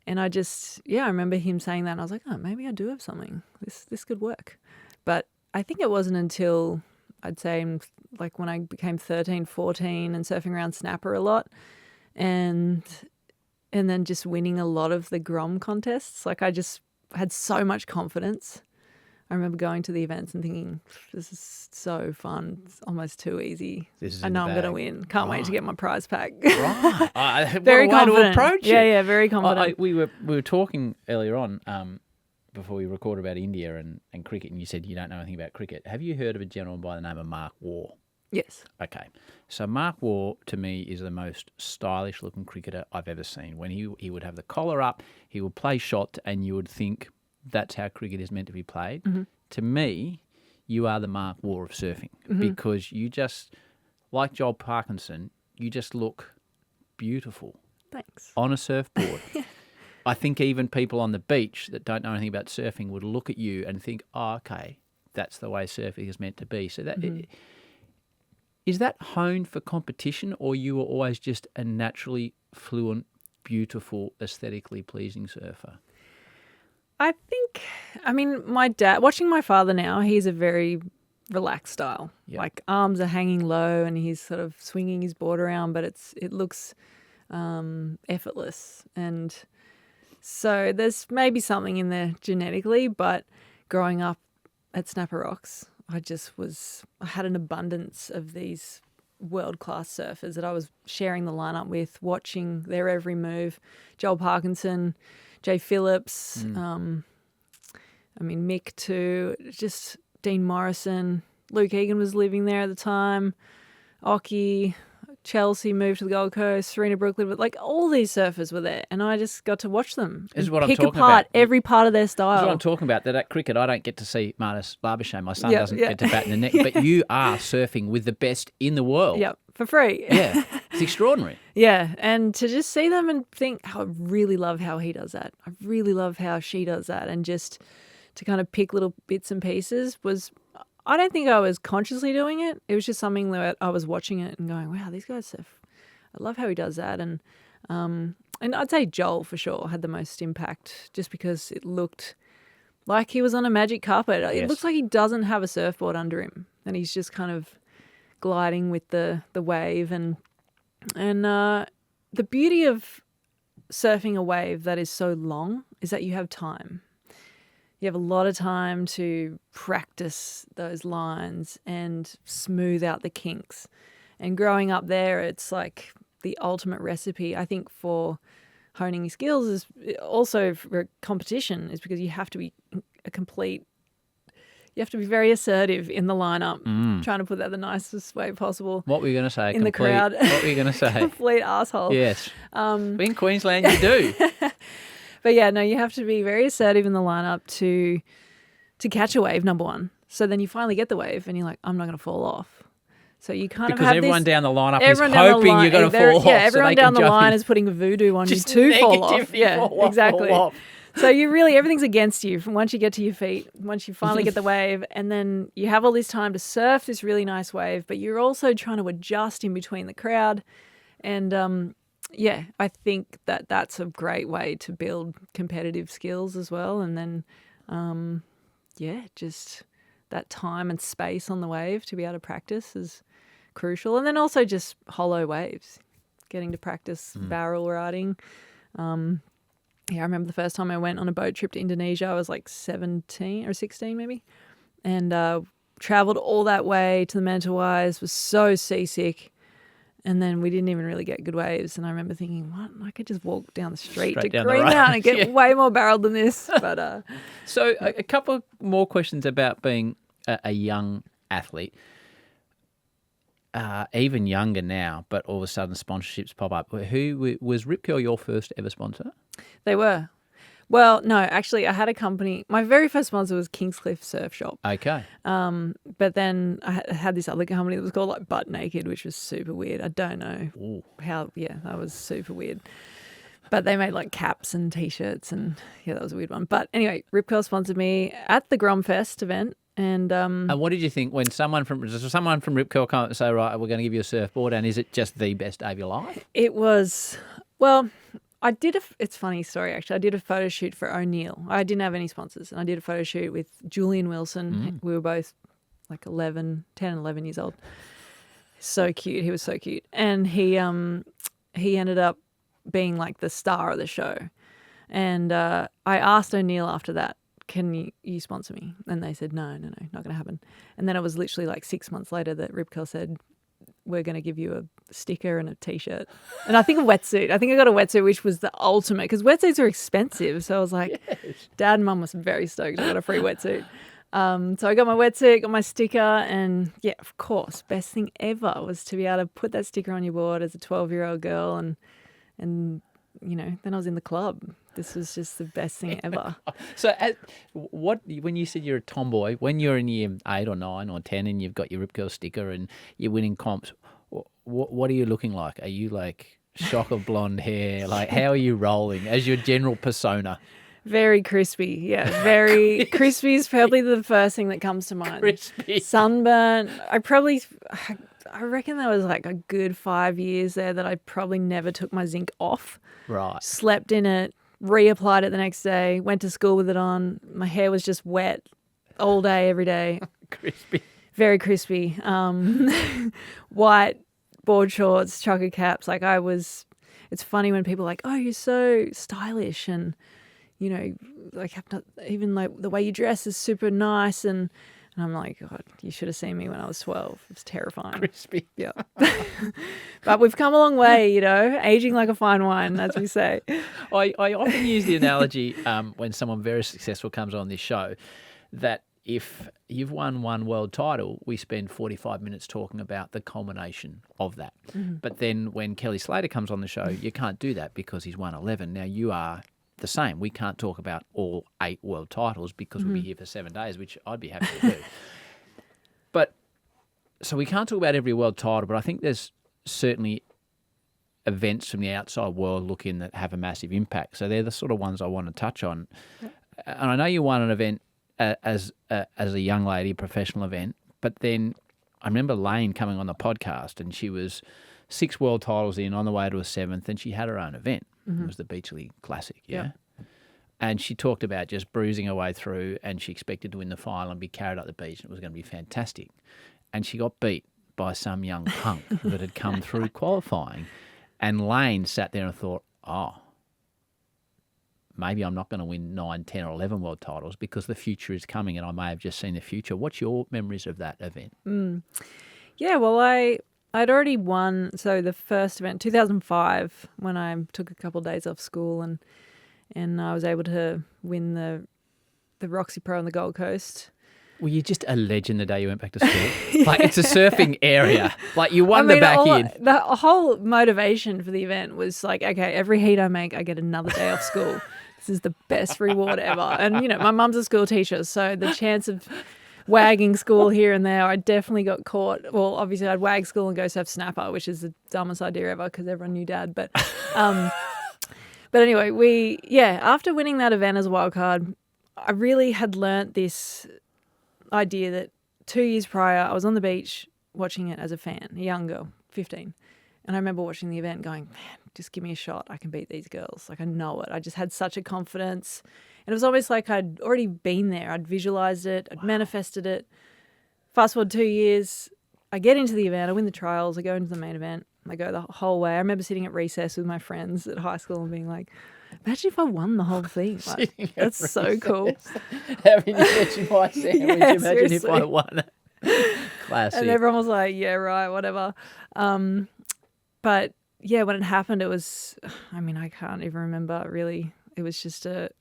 [SPEAKER 1] And I just, I remember him saying that, and I was like, oh, maybe I do have something. This could work. But I think it wasn't until I'd say like when I became 13, 14 and surfing around Snapper a lot, and then just winning a lot of the Grom contests. Like, I just had so much confidence. I remember going to the events and thinking, this is so fun. It's almost too easy. I know I'm going to win. Can't wait to get my prize pack.
[SPEAKER 2] Right.
[SPEAKER 1] Very
[SPEAKER 2] what a way
[SPEAKER 1] confident.
[SPEAKER 2] to approach it.
[SPEAKER 1] Yeah, very confident.
[SPEAKER 2] We were talking earlier on before we recorded about India and cricket, and you said you don't know anything about cricket. Have you heard of a gentleman by the name of Mark Waugh?
[SPEAKER 1] Yes.
[SPEAKER 2] Okay. So Mark Waugh, to me, is the most stylish-looking cricketer I've ever seen. When he would have the collar up, he would play shot, and you would think that's how cricket is meant to be played. Mm-hmm. To me, you are the Mark Waugh of surfing, because you just, like Joel Parkinson, you just look beautiful.
[SPEAKER 1] Thanks.
[SPEAKER 2] On a surfboard. I think even people on the beach that don't know anything about surfing would look at you and think, oh, okay, that's the way surfing is meant to be. So that is that honed for competition, or you were always just a naturally fluent, beautiful, aesthetically pleasing surfer?
[SPEAKER 1] I think, my dad, watching my father now, he's a very relaxed style. Yep. Like, arms are hanging low and he's sort of swinging his board around, but it looks effortless. And so there's maybe something in there genetically, but growing up at Snapper Rocks, I had an abundance of these world-class surfers that I was sharing the lineup with, watching their every move. Joel Parkinson, Jay Phillips, Mick too, just Dean Morrison, Luke Egan was living there at the time, Ockie, Chelsea moved to the Gold Coast, Serena Brooklyn, but like all these surfers were there, and I just got to watch them
[SPEAKER 2] and
[SPEAKER 1] pick apart every part of their style.
[SPEAKER 2] That's what I'm talking about. That at cricket, I don't get to see Marnus Labuschagne. My son doesn't get to bat in the net, but you are surfing with the best in the world.
[SPEAKER 1] Yep, for free.
[SPEAKER 2] Yeah, it's extraordinary.
[SPEAKER 1] Yeah, and to just see them and think, I really love how he does that. I really love how she does that, and just to kind of pick little bits and pieces was. I don't think I was consciously doing it. It was just something that I was watching it and going, wow, these guys surf. I love how he does that. And I'd say Joel for sure had the most impact, just because it looked like he was on a magic carpet. It looks like he doesn't have a surfboard under him, and he's just kind of gliding with the wave. And the beauty of surfing a wave that is so long is that you have time. You have a lot of time to practice those lines and smooth out the kinks. And growing up there, it's like the ultimate recipe, I think, for honing your skills, is also for competition, is because you have to be you have to be very assertive in the lineup, trying to put that the nicest way possible.
[SPEAKER 2] What were you going to say?
[SPEAKER 1] The crowd.
[SPEAKER 2] What were you going to say?
[SPEAKER 1] Complete asshole.
[SPEAKER 2] Yes. In Queensland, you do.
[SPEAKER 1] But yeah, no, you have to be very assertive in the lineup to catch a wave, number one. So then you finally get the wave and you're like, I'm not going to fall off. So you kind of
[SPEAKER 2] Because
[SPEAKER 1] have
[SPEAKER 2] everyone
[SPEAKER 1] this,
[SPEAKER 2] down the lineup is
[SPEAKER 1] everyone down the
[SPEAKER 2] hoping
[SPEAKER 1] line-
[SPEAKER 2] you're going to
[SPEAKER 1] they're-
[SPEAKER 2] fall off.
[SPEAKER 1] Yeah,
[SPEAKER 2] so
[SPEAKER 1] everyone
[SPEAKER 2] they
[SPEAKER 1] down
[SPEAKER 2] can
[SPEAKER 1] the
[SPEAKER 2] jump
[SPEAKER 1] line
[SPEAKER 2] in.
[SPEAKER 1] is putting a voodoo on
[SPEAKER 2] Just
[SPEAKER 1] you to fall off.
[SPEAKER 2] negativity,
[SPEAKER 1] Yeah,
[SPEAKER 2] fall off,
[SPEAKER 1] exactly.
[SPEAKER 2] fall off.
[SPEAKER 1] So you really, everything's against you from once you get to your feet, once you finally get the wave, and then you have all this time to surf this really nice wave, but you're also trying to adjust in between the crowd. And yeah, I think that that's a great way to build competitive skills as well. And then, yeah, just that time and space on the wave to be able to practice is crucial. And then also just hollow waves, getting to practice barrel riding. Yeah, I remember the first time I went on a boat trip to Indonesia, I was like 17 or 16 maybe, and travelled all that way to the Mentawais, was so seasick. And then we didn't even really get good waves. And I remember thinking, what? I could just walk down the street
[SPEAKER 2] Straight
[SPEAKER 1] to
[SPEAKER 2] down the
[SPEAKER 1] Green
[SPEAKER 2] road.
[SPEAKER 1] Mountain and get
[SPEAKER 2] Yeah.
[SPEAKER 1] way more barreled than this. But
[SPEAKER 2] So a couple of more questions about being a young athlete. Even younger now, but all of a sudden sponsorships pop up. Who was Rip Curl your first ever sponsor?
[SPEAKER 1] they were. Well, no, actually, I had a company. My very first sponsor was Kingscliff Surf Shop.
[SPEAKER 2] Okay.
[SPEAKER 1] But then I had this other company that was called like Butt Naked, which was super weird. I don't know
[SPEAKER 2] Ooh.
[SPEAKER 1] how. Yeah, that was super weird. But they made like caps and T-shirts, and yeah, that was a weird one. But anyway, Rip Curl sponsored me at the Grom Fest event, and
[SPEAKER 2] And what did you think when someone from Rip Curl come up and say, right, we're going to give you a surfboard, and is it just the best day of your life?
[SPEAKER 1] it was well. It's a funny story actually. I did a photo shoot for O'Neill. I didn't have any sponsors, and I did a photo shoot with Julian Wilson. We were both like 10 and 11 years old. So cute. He was so cute, and he ended up being like the star of the show. And I asked O'Neill after that, can you sponsor me? And they said, no, not going to happen. And then it was literally like 6 months later that Rip Curl said, we're going to give you a sticker and a T-shirt. And I think a wetsuit. I think I got a wetsuit, which was the ultimate, because wetsuits are expensive. So I was like, Dad and Mum was very stoked I got a free wetsuit. So I got my wetsuit, got my sticker, and yeah, of course, best thing ever was to be able to put that sticker on your board as a 12-year-old girl, and you know, then I was in the club. This was just the best thing ever.
[SPEAKER 2] So when you said you're a tomboy, when you're in year 8 or 9 or 10 and you've got your Rip Curl sticker and you're winning comps, what are you looking like? Are you like shock of blonde hair? Like, how are you rolling as your general persona?
[SPEAKER 1] Very crispy. Yeah, very crispy is probably the first thing that comes to mind.
[SPEAKER 2] Crispy.
[SPEAKER 1] Sunburnt. I reckon there was like a good 5 years there that I probably never took my zinc off.
[SPEAKER 2] Right.
[SPEAKER 1] Slept in it, reapplied it the next day, went to school with it on. My hair was just wet all day, every day.
[SPEAKER 2] Crispy.
[SPEAKER 1] Very crispy. White board shorts, trucker caps. Like it's funny when people are like, oh, you're so stylish, and you know, like even like the way you dress is super nice, and I'm like, God, you should have seen me when I was 12. It was terrifying.
[SPEAKER 2] Crispy.
[SPEAKER 1] Yeah. But we've come a long way, you know, aging like a fine wine, as we say.
[SPEAKER 2] I often use the analogy when someone very successful comes on this show that if you've won one world title, we spend 45 minutes talking about the culmination of that. Mm-hmm. But then when Kelly Slater comes on the show, you can't do that because he's won 11. Now you are the same. We can't talk about all 8 world titles because we'll be here for 7 days, which I'd be happy to do. But so we can't talk about every world title, but I think there's certainly events from the outside world look in that have a massive impact. So they're the sort of ones I want to touch on. Yep. And I know you won an event as a young lady, a professional event, but then I remember Lane coming on the podcast and she was 6 world titles in on the way to a 7th, and she had her own event. Mm-hmm. It was the Beachley Classic, yeah? Yep. And she talked about just bruising her way through, and she expected to win the final and be carried up the beach, and it was going to be fantastic. And she got beat by some young punk that had come through qualifying. And Lane sat there and thought, oh, maybe I'm not going to win 9, 10 or 11 world titles because the future is coming and I may have just seen the future. What's your memories of that event?
[SPEAKER 1] Yeah, well, I'd already won. So the first event, 2005, when I took a couple of days off school and I was able to win the Roxy Pro on the Gold Coast.
[SPEAKER 2] Were you just a legend the day you went back to school? Like, it's a surfing area. Like, you won the back in.
[SPEAKER 1] The whole motivation for the event was like, okay, every heat I make, I get another day off school. This is the best reward ever. And, you know, my mum's a school teacher, so the chance of wagging school here and there. I definitely got caught. Well, obviously I'd wag school and go surf snapper, which is the dumbest idea ever because everyone knew Dad. But anyway, after winning that event as a wild card, I really had learnt this idea that 2 years prior, I was on the beach watching it as a fan, a young girl, 15. And I remember watching the event going, man, just give me a shot. I can beat these girls. Like, I know it. I just had such a confidence. And it was almost like I'd already been there. I'd visualized it. I'd manifested it. Fast forward 2 years, I get into the event. I win the trials. I go into the main event. I go the whole way. I remember sitting at recess with my friends at high school and being like, imagine if I won the whole thing. Like, that's so cool.
[SPEAKER 2] Having to get you my sandwich. Imagine
[SPEAKER 1] seriously.
[SPEAKER 2] if I won it. Classic.
[SPEAKER 1] And everyone was like, yeah, right, whatever. But yeah, when it happened, it was, I mean, I can't even remember really. It was just it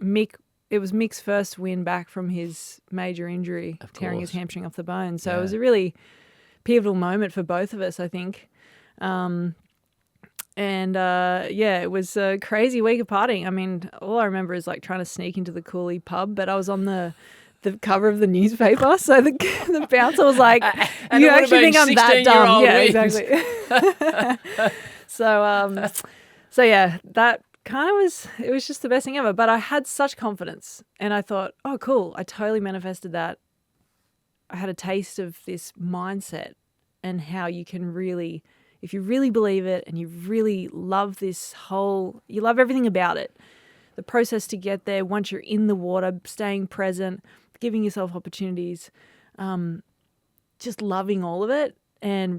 [SPEAKER 1] was Mick's first win back from his major injury, tearing his hamstring off the bone. So it was a really pivotal moment for both of us, I think. It was a crazy week of partying. I mean, all I remember is like trying to sneak into the Cooley pub, but I was on the cover of the newspaper, so the bouncer was like, "You actually think I'm that dumb?" Yeah, exactly. So yeah, that kind of was. It was just the best thing ever. But I had such confidence, and I thought, "Oh, cool! I totally manifested that." I had a taste of this mindset and how you can really, if you really believe it and you really love you love everything about it, the process to get there, once you're in the water, staying present, giving yourself opportunities, just loving all of it,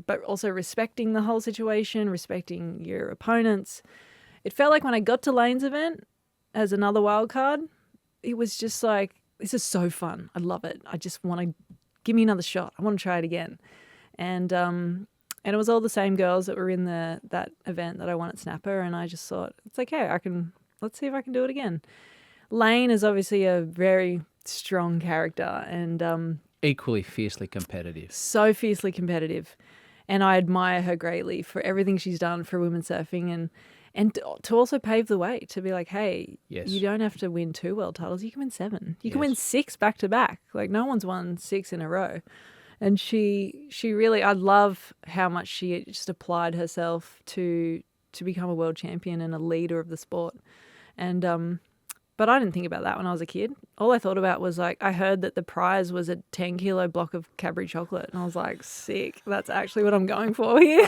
[SPEAKER 1] but also respecting the whole situation, respecting your opponents. It felt like when I got to Lane's event as another wild card, it was just like, this is so fun. I love it. I just want to give me another shot. I want to try it again. And it was all the same girls that were in that event that I won at Snapper, and I just thought, it's okay, let's see if I can do it again. Lane is obviously a very strong character and
[SPEAKER 2] equally fiercely competitive.
[SPEAKER 1] So fiercely competitive. And I admire her greatly for everything she's done for women's surfing and to also pave the way to be like, hey, you don't have to win 2 world titles. You can win 7. You can win 6 back to back. Like, no one's won 6 in a row. And she really, I love how much she just applied herself to become a world champion and a leader of the sport. And but I didn't think about that when I was a kid. All I thought about was, like, I heard that the prize was a 10-kilo block of Cadbury chocolate. And I was like, sick. That's actually what I'm going for here.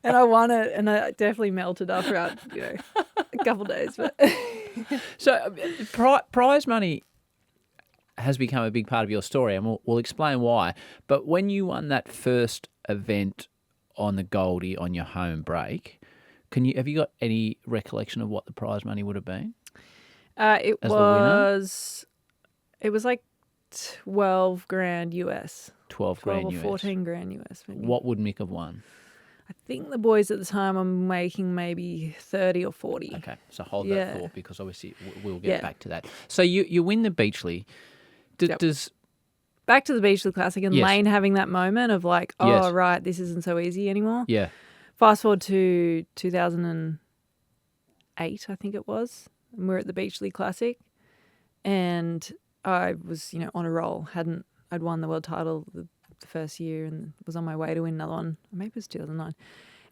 [SPEAKER 1] And I won it. And I definitely melted after about, a couple of days. But
[SPEAKER 2] So prize money has become a big part of your story, and we'll explain why. But when you won that first event on the Goldie on your home break, have you got any recollection of what the prize money would have been?
[SPEAKER 1] It was like 12 grand US.
[SPEAKER 2] 12 grand
[SPEAKER 1] or
[SPEAKER 2] US.
[SPEAKER 1] 14 grand US. Maybe.
[SPEAKER 2] What would Mick have won?
[SPEAKER 1] I think the boys at the time are making maybe 30 or 40.
[SPEAKER 2] Okay, so hold that thought, because obviously we'll get back to that. So you win the Beachley. Does
[SPEAKER 1] back to the Beachley Classic and Lane having that moment of like, right, this isn't so easy anymore.
[SPEAKER 2] Yeah.
[SPEAKER 1] Fast forward to 2008, I think it was, and we're at the Beachley Classic, and I was, on a roll. I'd won the world title the first year and was on my way to win another one. Maybe it was 2009.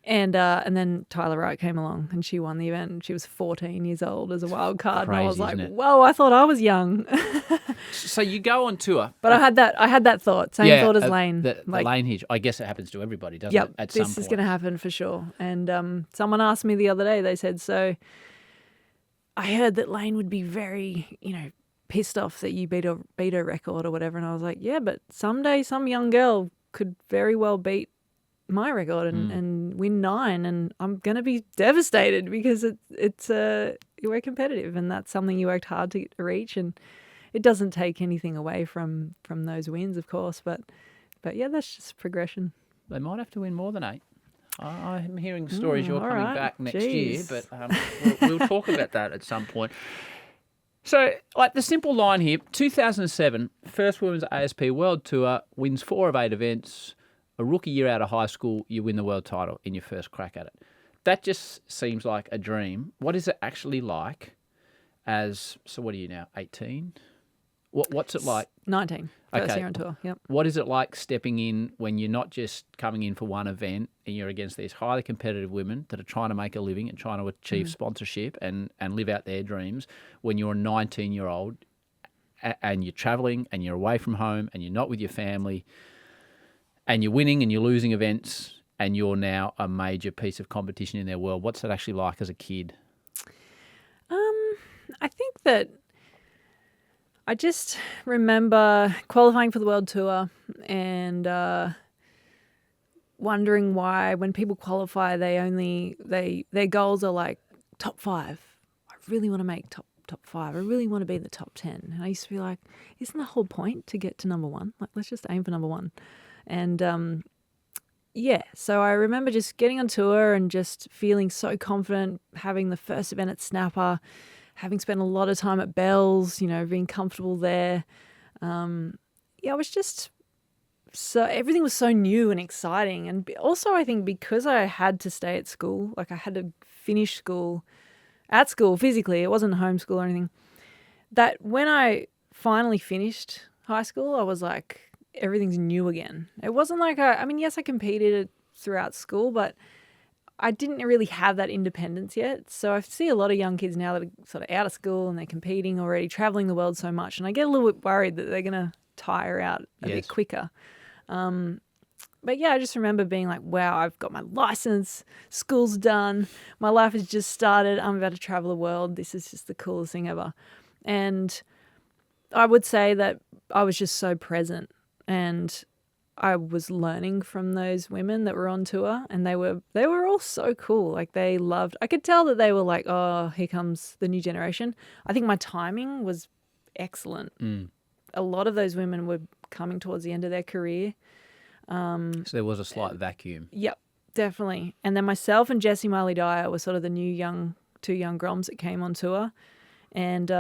[SPEAKER 1] And then Tyler Wright came along and she won the event. And she was 14 years old as a wild card.
[SPEAKER 2] Crazy,
[SPEAKER 1] and I was like,
[SPEAKER 2] isn't it?
[SPEAKER 1] whoa, I thought I was young.
[SPEAKER 2] So you go on tour.
[SPEAKER 1] But I had that thought. Same thought as Lane.
[SPEAKER 2] The Lane hitch. I guess it happens to everybody, doesn't
[SPEAKER 1] it?
[SPEAKER 2] At some point.
[SPEAKER 1] This is going to happen for sure. And someone asked me the other day, they said, so I heard that Lane would be very, pissed off that you beat a record or whatever. And I was like, yeah, but someday some young girl could very well beat my record and win 9, and I'm going to be devastated because we're competitive, and that's something you worked hard to reach, and it doesn't take anything away from those wins, of course, but yeah, that's just progression.
[SPEAKER 2] They might have to win more than 8. I'm hearing stories you're coming back next year, but we'll talk about that at some point. So, like, the simple line here, 2007, first Women's ASP World Tour, wins 4 of 8 events. A rookie year out of high school, you win the world title in your first crack at it. That just seems like a dream. What is it actually like so what are you now, 18? What's it like?
[SPEAKER 1] 19, first
[SPEAKER 2] Okay.
[SPEAKER 1] year on tour. Yep.
[SPEAKER 2] What is it like stepping in when you're not just coming in for one event and you're against these highly competitive women that are trying to make a living and trying to achieve sponsorship and live out their dreams when you're a 19-year-old and you're traveling and you're away from home and you're not with your family and you're winning and you're losing events and you're now a major piece of competition in their world? What's that actually like as a kid?
[SPEAKER 1] I think that I just remember qualifying for the world tour and wondering why when people qualify, their goals are like top 5. I really want to make top 5. I really want to be in the top 10. And I used to be like, isn't the whole point to get to number 1? Like, let's just aim for number 1. And so I remember just getting on tour and just feeling so confident, having the first event at Snapper, having spent a lot of time at Bell's, being comfortable there. I was just everything was so new and exciting. And also I think because I had to stay at school, like I had to finish school at school physically, it wasn't homeschool or anything, that when I finally finished high school, I was like, everything's new again. It wasn't like yes, I competed throughout school, but I didn't really have that independence yet. So I see a lot of young kids now that are sort of out of school and they're competing already, traveling the world so much. And I get a little bit worried that they're going to tire out a bit quicker. But yeah, I just remember being like, wow, I've got my license, school's done, my life has just started, I'm about to travel the world. This is just the coolest thing ever. And I would say that I was just so present and I was learning from those women that were on tour, and they were all so cool. Like they loved, I could tell that they were like, oh, here comes the new generation. I think my timing was excellent. A lot of those women were coming towards the end of their career.
[SPEAKER 2] So there was a slight vacuum.
[SPEAKER 1] Yep, definitely. And then myself and Jessie Marley Dyer were sort of the two young groms that came on tour. And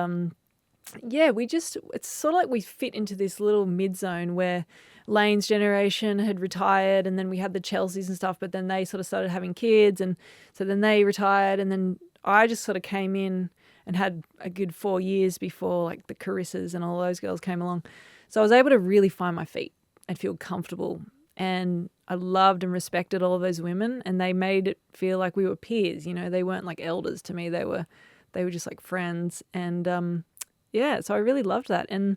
[SPEAKER 1] it's sort of like we fit into this little mid-zone where Lane's generation had retired, and then we had the Chelseas and stuff, but then they sort of started having kids, and so then they retired, and then I just sort of came in and had a good 4 years before like the Carissas and all those girls came along. So I was able to really find my feet and feel comfortable, and I loved and respected all of those women, and they made it feel like we were peers. They weren't like elders to me. They were just like friends, and so I really loved that. And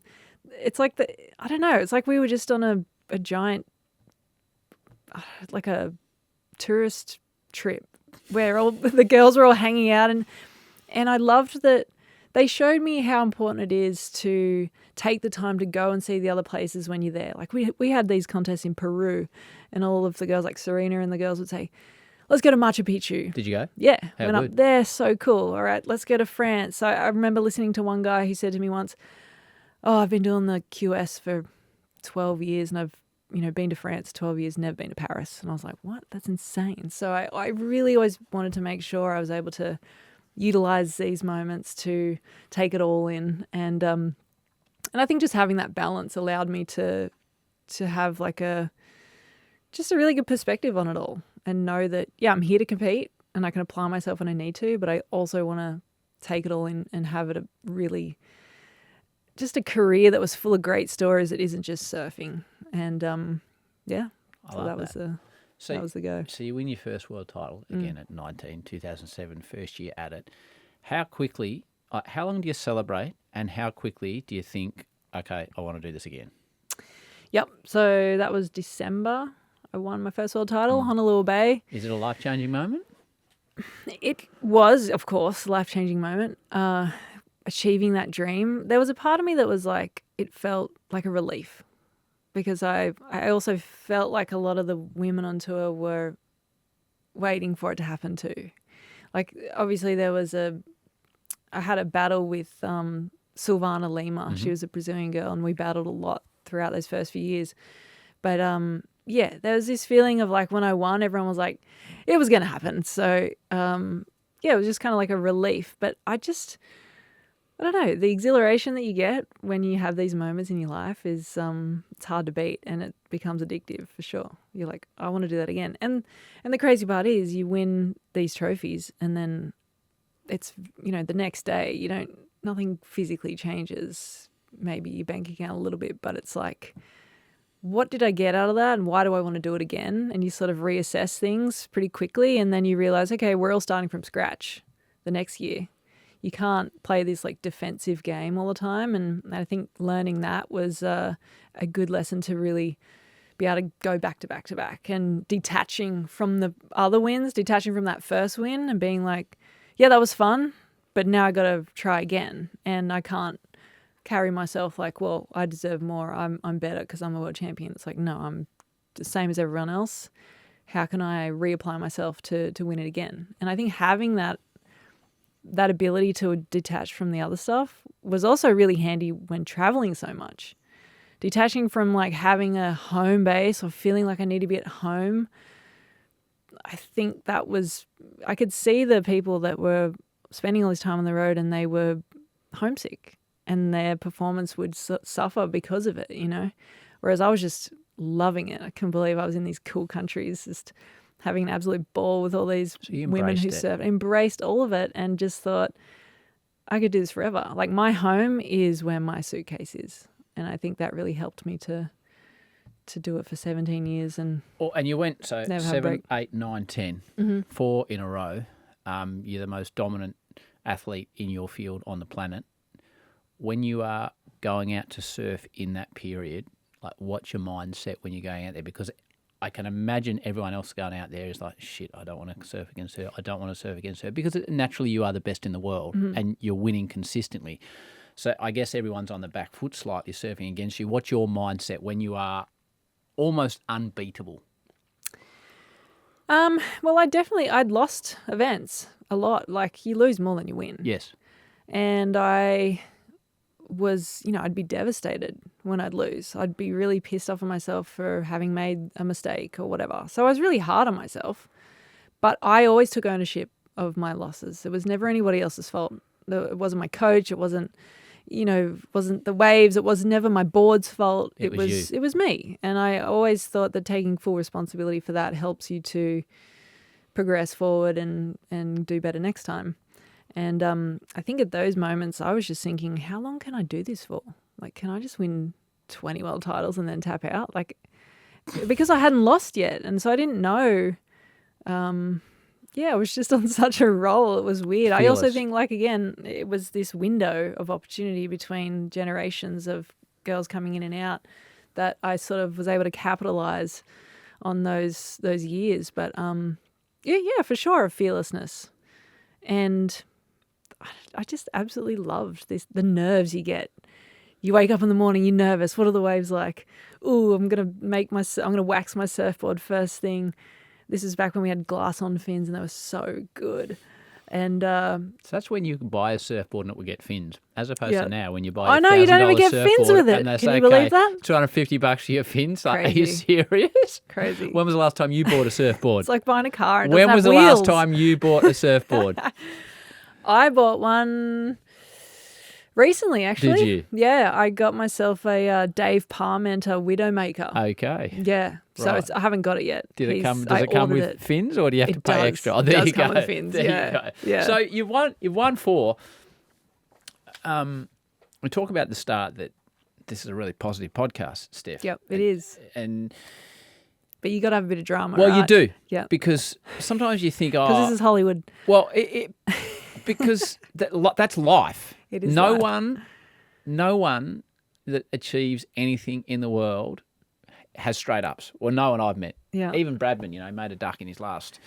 [SPEAKER 1] it's like I don't know, it's like we were just on a giant, like a tourist trip where all the girls were all hanging out, and I loved that they showed me how important it is to take the time to go and see the other places when you're there. Like we had these contests in Peru, and all of the girls, like Serena and the girls, would say, let's go to Machu Picchu.
[SPEAKER 2] Did you go?
[SPEAKER 1] Yeah.
[SPEAKER 2] How
[SPEAKER 1] went
[SPEAKER 2] good?
[SPEAKER 1] up there. So cool. All right, let's go to France. So I remember listening to one guy who said to me once, oh, I've been doing the QS for 12 years and I've, been to France 12 years, never been to Paris. And I was like, what? That's insane. So I really always wanted to make sure I was able to utilize these moments to take it all in. And I think just having that balance allowed me to have like just a really good perspective on it all, and know that, yeah, I'm here to compete and I can apply myself when I need to, but I also want to take it all in and have it just a career that was full of great stories that isn't just surfing. And that was the go.
[SPEAKER 2] So you win your first world title again at 19, 2007, first year at it. How quickly, how long do you celebrate, and how quickly do you think, okay, I want to do this again?
[SPEAKER 1] Yep. So that was December. I won my first world title, Honolulu Bay.
[SPEAKER 2] Is it a life-changing moment?
[SPEAKER 1] It was, of course, a life-changing moment. Achieving that dream. There was a part of me that was like, it felt like a relief, because I also felt like a lot of the women on tour were waiting for it to happen too. Like, obviously I had a battle with Silvana Lima. She was a Brazilian girl, and we battled a lot throughout those first few years. But there was this feeling of like when I won, everyone was like, it was going to happen. So it was just kind of like a relief. But I don't know, the exhilaration that you get when you have these moments in your life is it's hard to beat, and it becomes addictive for sure. You're like, I want to do that again. And the crazy part is you win these trophies, and then it's, the next day nothing physically changes. maybe your bank account a little bit, but it's like, what did I get out of that and why do I want to do it again? And you sort of reassess things pretty quickly, and then you realize, okay, we're all starting from scratch the next year. You can't play this like defensive game all the time. And I think learning that was a good lesson to really be able to go back to back to back, and detaching from the other wins, detaching from that first win and being like, yeah, that was fun, but now I got to try again. And I can't carry myself like, well, I deserve more. I'm better because I'm a world champion. It's like, no, I'm the same as everyone else. How can I reapply myself to win it again? And I think having that ability to detach from the other stuff was also really handy when traveling so much. Detaching from like having a home base or feeling like I need to be at home. I think that was, I could see the people that were spending all this time on the road and they were homesick and their performance would suffer because of it, you know? Whereas I was just loving it. I couldn't believe I was in these cool countries, just having an absolute ball with all these women who surfed, embraced all of it and just thought, I could do this forever. Like my home is where my suitcase is. And I think that really helped me to do it for 17 years. And
[SPEAKER 2] you went, so 7, 8, 9, 10, 4 in a row. You're the most dominant athlete in your field on the planet. When you are going out to surf in that period, like what's your mindset when you're going out there? Because I can imagine everyone else going out there is like, shit, I don't want to surf against her. I don't want to surf against her. Because naturally you are the best in the world and you're winning consistently. So I guess everyone's on the back foot slightly surfing against you. What's your mindset when you are almost unbeatable?
[SPEAKER 1] Well, I'd lost events a lot. Like you lose more than you win.
[SPEAKER 2] Yes.
[SPEAKER 1] And I was, I'd be devastated when I'd lose. I'd be really pissed off at myself for having made a mistake or whatever. So I was really hard on myself. But I always took ownership of my losses. It was never anybody else's fault. It wasn't my coach. It wasn't the waves. It was never my board's fault. It was me. And I always thought that taking full responsibility for that helps you to progress forward and do better next time. And I think at those moments I was just thinking, how long can I do this for? Like, can I just win 20 world titles and then tap out? Like, because I hadn't lost yet. And so I didn't know. I was just on such a roll. It was weird. Fearless. I also think, like, again, it was this window of opportunity between generations of girls coming in and out that I sort of was able to capitalize on those years. But, for sure, a fearlessness. And I just absolutely loved the nerves you get. You wake up in the morning, you're nervous. What are the waves like? Ooh, I'm going to wax my surfboard first thing. This is back when we had glass on fins and they were so good. And
[SPEAKER 2] so that's when you can buy a surfboard and it will get fins, as opposed to now when you buy
[SPEAKER 1] I know, you don't even get fins with it.
[SPEAKER 2] And they
[SPEAKER 1] Can
[SPEAKER 2] say,
[SPEAKER 1] you believe that?
[SPEAKER 2] $250 for your fins. Like, are you serious?
[SPEAKER 1] Crazy.
[SPEAKER 2] When was the last time you bought a surfboard?
[SPEAKER 1] It's like buying a car.
[SPEAKER 2] When was the last time you bought a surfboard?
[SPEAKER 1] I bought one recently, actually.
[SPEAKER 2] Did you?
[SPEAKER 1] Yeah, I got myself a Dave Parmenter Widowmaker.
[SPEAKER 2] Okay.
[SPEAKER 1] Yeah, so I haven't got it yet.
[SPEAKER 2] Does it come with fins, or do you have to pay extra? Oh, there you go.
[SPEAKER 1] Come with fins.
[SPEAKER 2] There you go.
[SPEAKER 1] Yeah.
[SPEAKER 2] So you've won 4. We talk about at the start that this is a really positive podcast, Steph.
[SPEAKER 1] Yep, it is. But you got to have a bit of drama.
[SPEAKER 2] Well,
[SPEAKER 1] right?
[SPEAKER 2] you do.
[SPEAKER 1] Yeah.
[SPEAKER 2] Because sometimes you think,
[SPEAKER 1] because this is Hollywood.
[SPEAKER 2] Well, because that's life.
[SPEAKER 1] It is
[SPEAKER 2] no
[SPEAKER 1] life.
[SPEAKER 2] No one that achieves anything in the world has straight ups. Well, no one I've met.
[SPEAKER 1] Yeah.
[SPEAKER 2] Even Bradman, made a duck in his last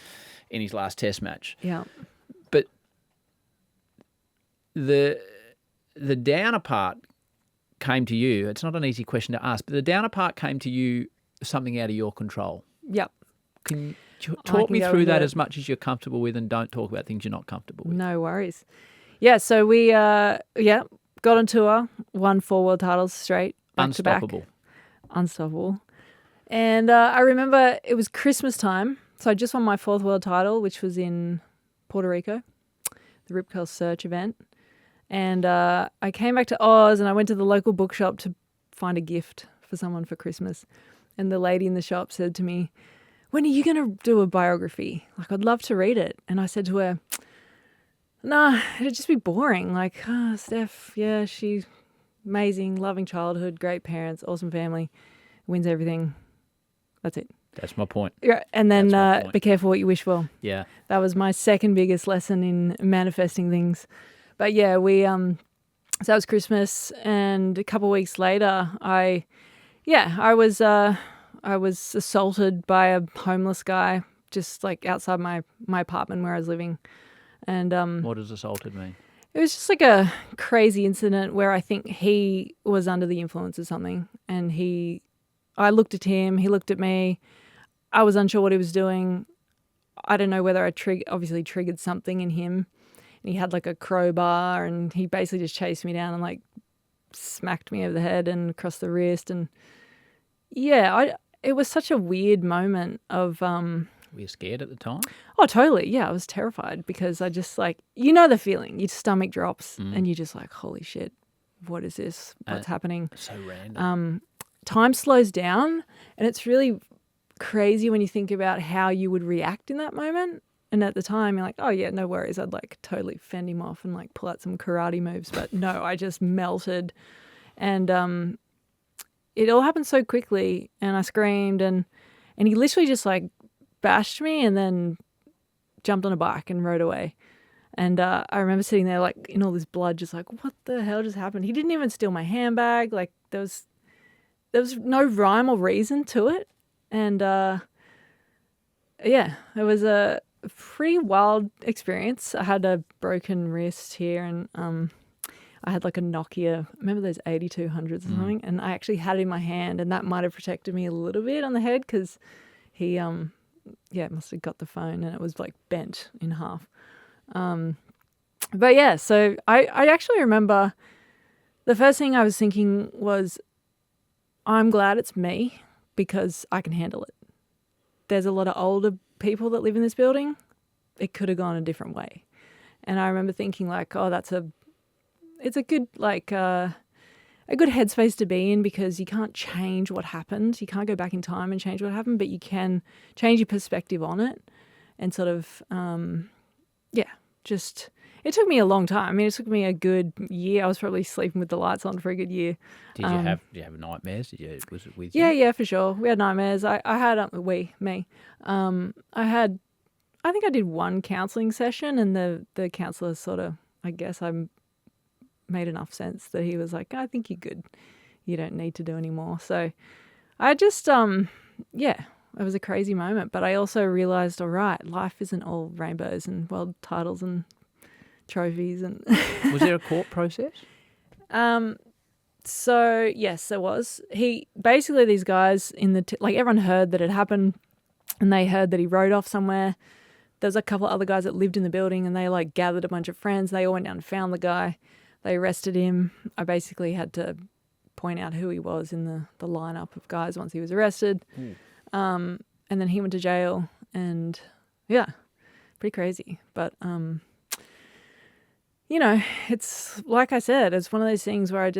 [SPEAKER 2] Test match.
[SPEAKER 1] Yeah.
[SPEAKER 2] But the downer part came to you. It's not an easy question to ask, but the downer part came to you something out of your control.
[SPEAKER 1] Yep.
[SPEAKER 2] Can you talk me through that as much as you're comfortable with, and don't talk about things you're not comfortable with?
[SPEAKER 1] No worries. Yeah, so we got on tour, won 4 world titles straight, back to back. Unstoppable. And I remember it was Christmas time, so I just won my 4th world title, which was in Puerto Rico, the Rip Curl Search event. And I came back to Oz and I went to the local bookshop to find a gift for someone for Christmas. And the lady in the shop said to me, "When are you going to do a biography? Like, I'd love to read it." And I said to her, "Nah, it'd just be boring. Like, Steph, yeah, she amazing, loving childhood, great parents, awesome family, wins everything. That's it.
[SPEAKER 2] That's my point.
[SPEAKER 1] Yeah, and then
[SPEAKER 2] That's my point.
[SPEAKER 1] be careful what you wish for.
[SPEAKER 2] Yeah.
[SPEAKER 1] That was my second biggest lesson in manifesting things. But yeah, we so that was Christmas, and a couple of weeks later, I was assaulted by a homeless guy just like outside my apartment where I was living, and
[SPEAKER 2] What does assaulted mean?
[SPEAKER 1] it was just like a crazy incident where I think he was under the influence of something, and I looked at him, he looked at me. I was unsure what he was doing. I don't know whether I obviously triggered something in him. And he had like a crowbar, and he basically just chased me down and like smacked me over the head and across the wrist. And yeah, it was such a weird moment of
[SPEAKER 2] Were you scared at the time?
[SPEAKER 1] oh, totally. Yeah, I was terrified because I just like, you know the feeling. Your stomach drops and you're just like, holy shit, what is this? What's happening?
[SPEAKER 2] So random.
[SPEAKER 1] Time slows down, and it's really crazy when you think about how you would react in that moment. And at the time, you're like, oh yeah, no worries. I'd like totally fend him off and like pull out some karate moves. But no, I just melted. And it all happened so quickly, and I screamed, and he literally just like bashed me and then jumped on a bike and rode away. And I remember sitting there like in all this blood, just like, what the hell just happened? He didn't even steal my handbag. Like there was no rhyme or reason to it. And yeah, it was a pretty wild experience. I had a broken wrist here, and I had like a Nokia, remember those 8200s or something? And I actually had it in my hand, and that might have protected me a little bit on the head because he must have got the phone, and it was like bent in half. But yeah, so I actually remember the first thing I was thinking was, I'm glad it's me because I can handle it. There's a lot of older people that live in this building. It could have gone a different way. And I remember thinking like, oh, it's a good like a good headspace to be in, because you can't change what happened. You can't go back in time and change what happened, but you can change your perspective on it and sort of it took me a long time. I mean, it took me a good year. I was probably sleeping with the lights on for a good year.
[SPEAKER 2] Did you have nightmares? Was it with you?
[SPEAKER 1] Yeah, for sure. We had nightmares. I think I did one counselling session, and the counsellor sort of, I guess I made enough sense that he was like, I think you're good. You don't need to do any more. So I just, it was a crazy moment. But I also realised, all right, life isn't all rainbows and world titles and trophies. And
[SPEAKER 2] Was there a court process?
[SPEAKER 1] So yes, there was. Basically these guys like everyone heard that it happened, and they heard that he rode off somewhere. There's a couple of other guys that lived in the building, and they like gathered a bunch of friends. They all went down and found the guy. They arrested him. I basically had to point out who he was in the lineup of guys once he was arrested. And then he went to jail, and yeah, pretty crazy. But it's like I said, it's one of those things where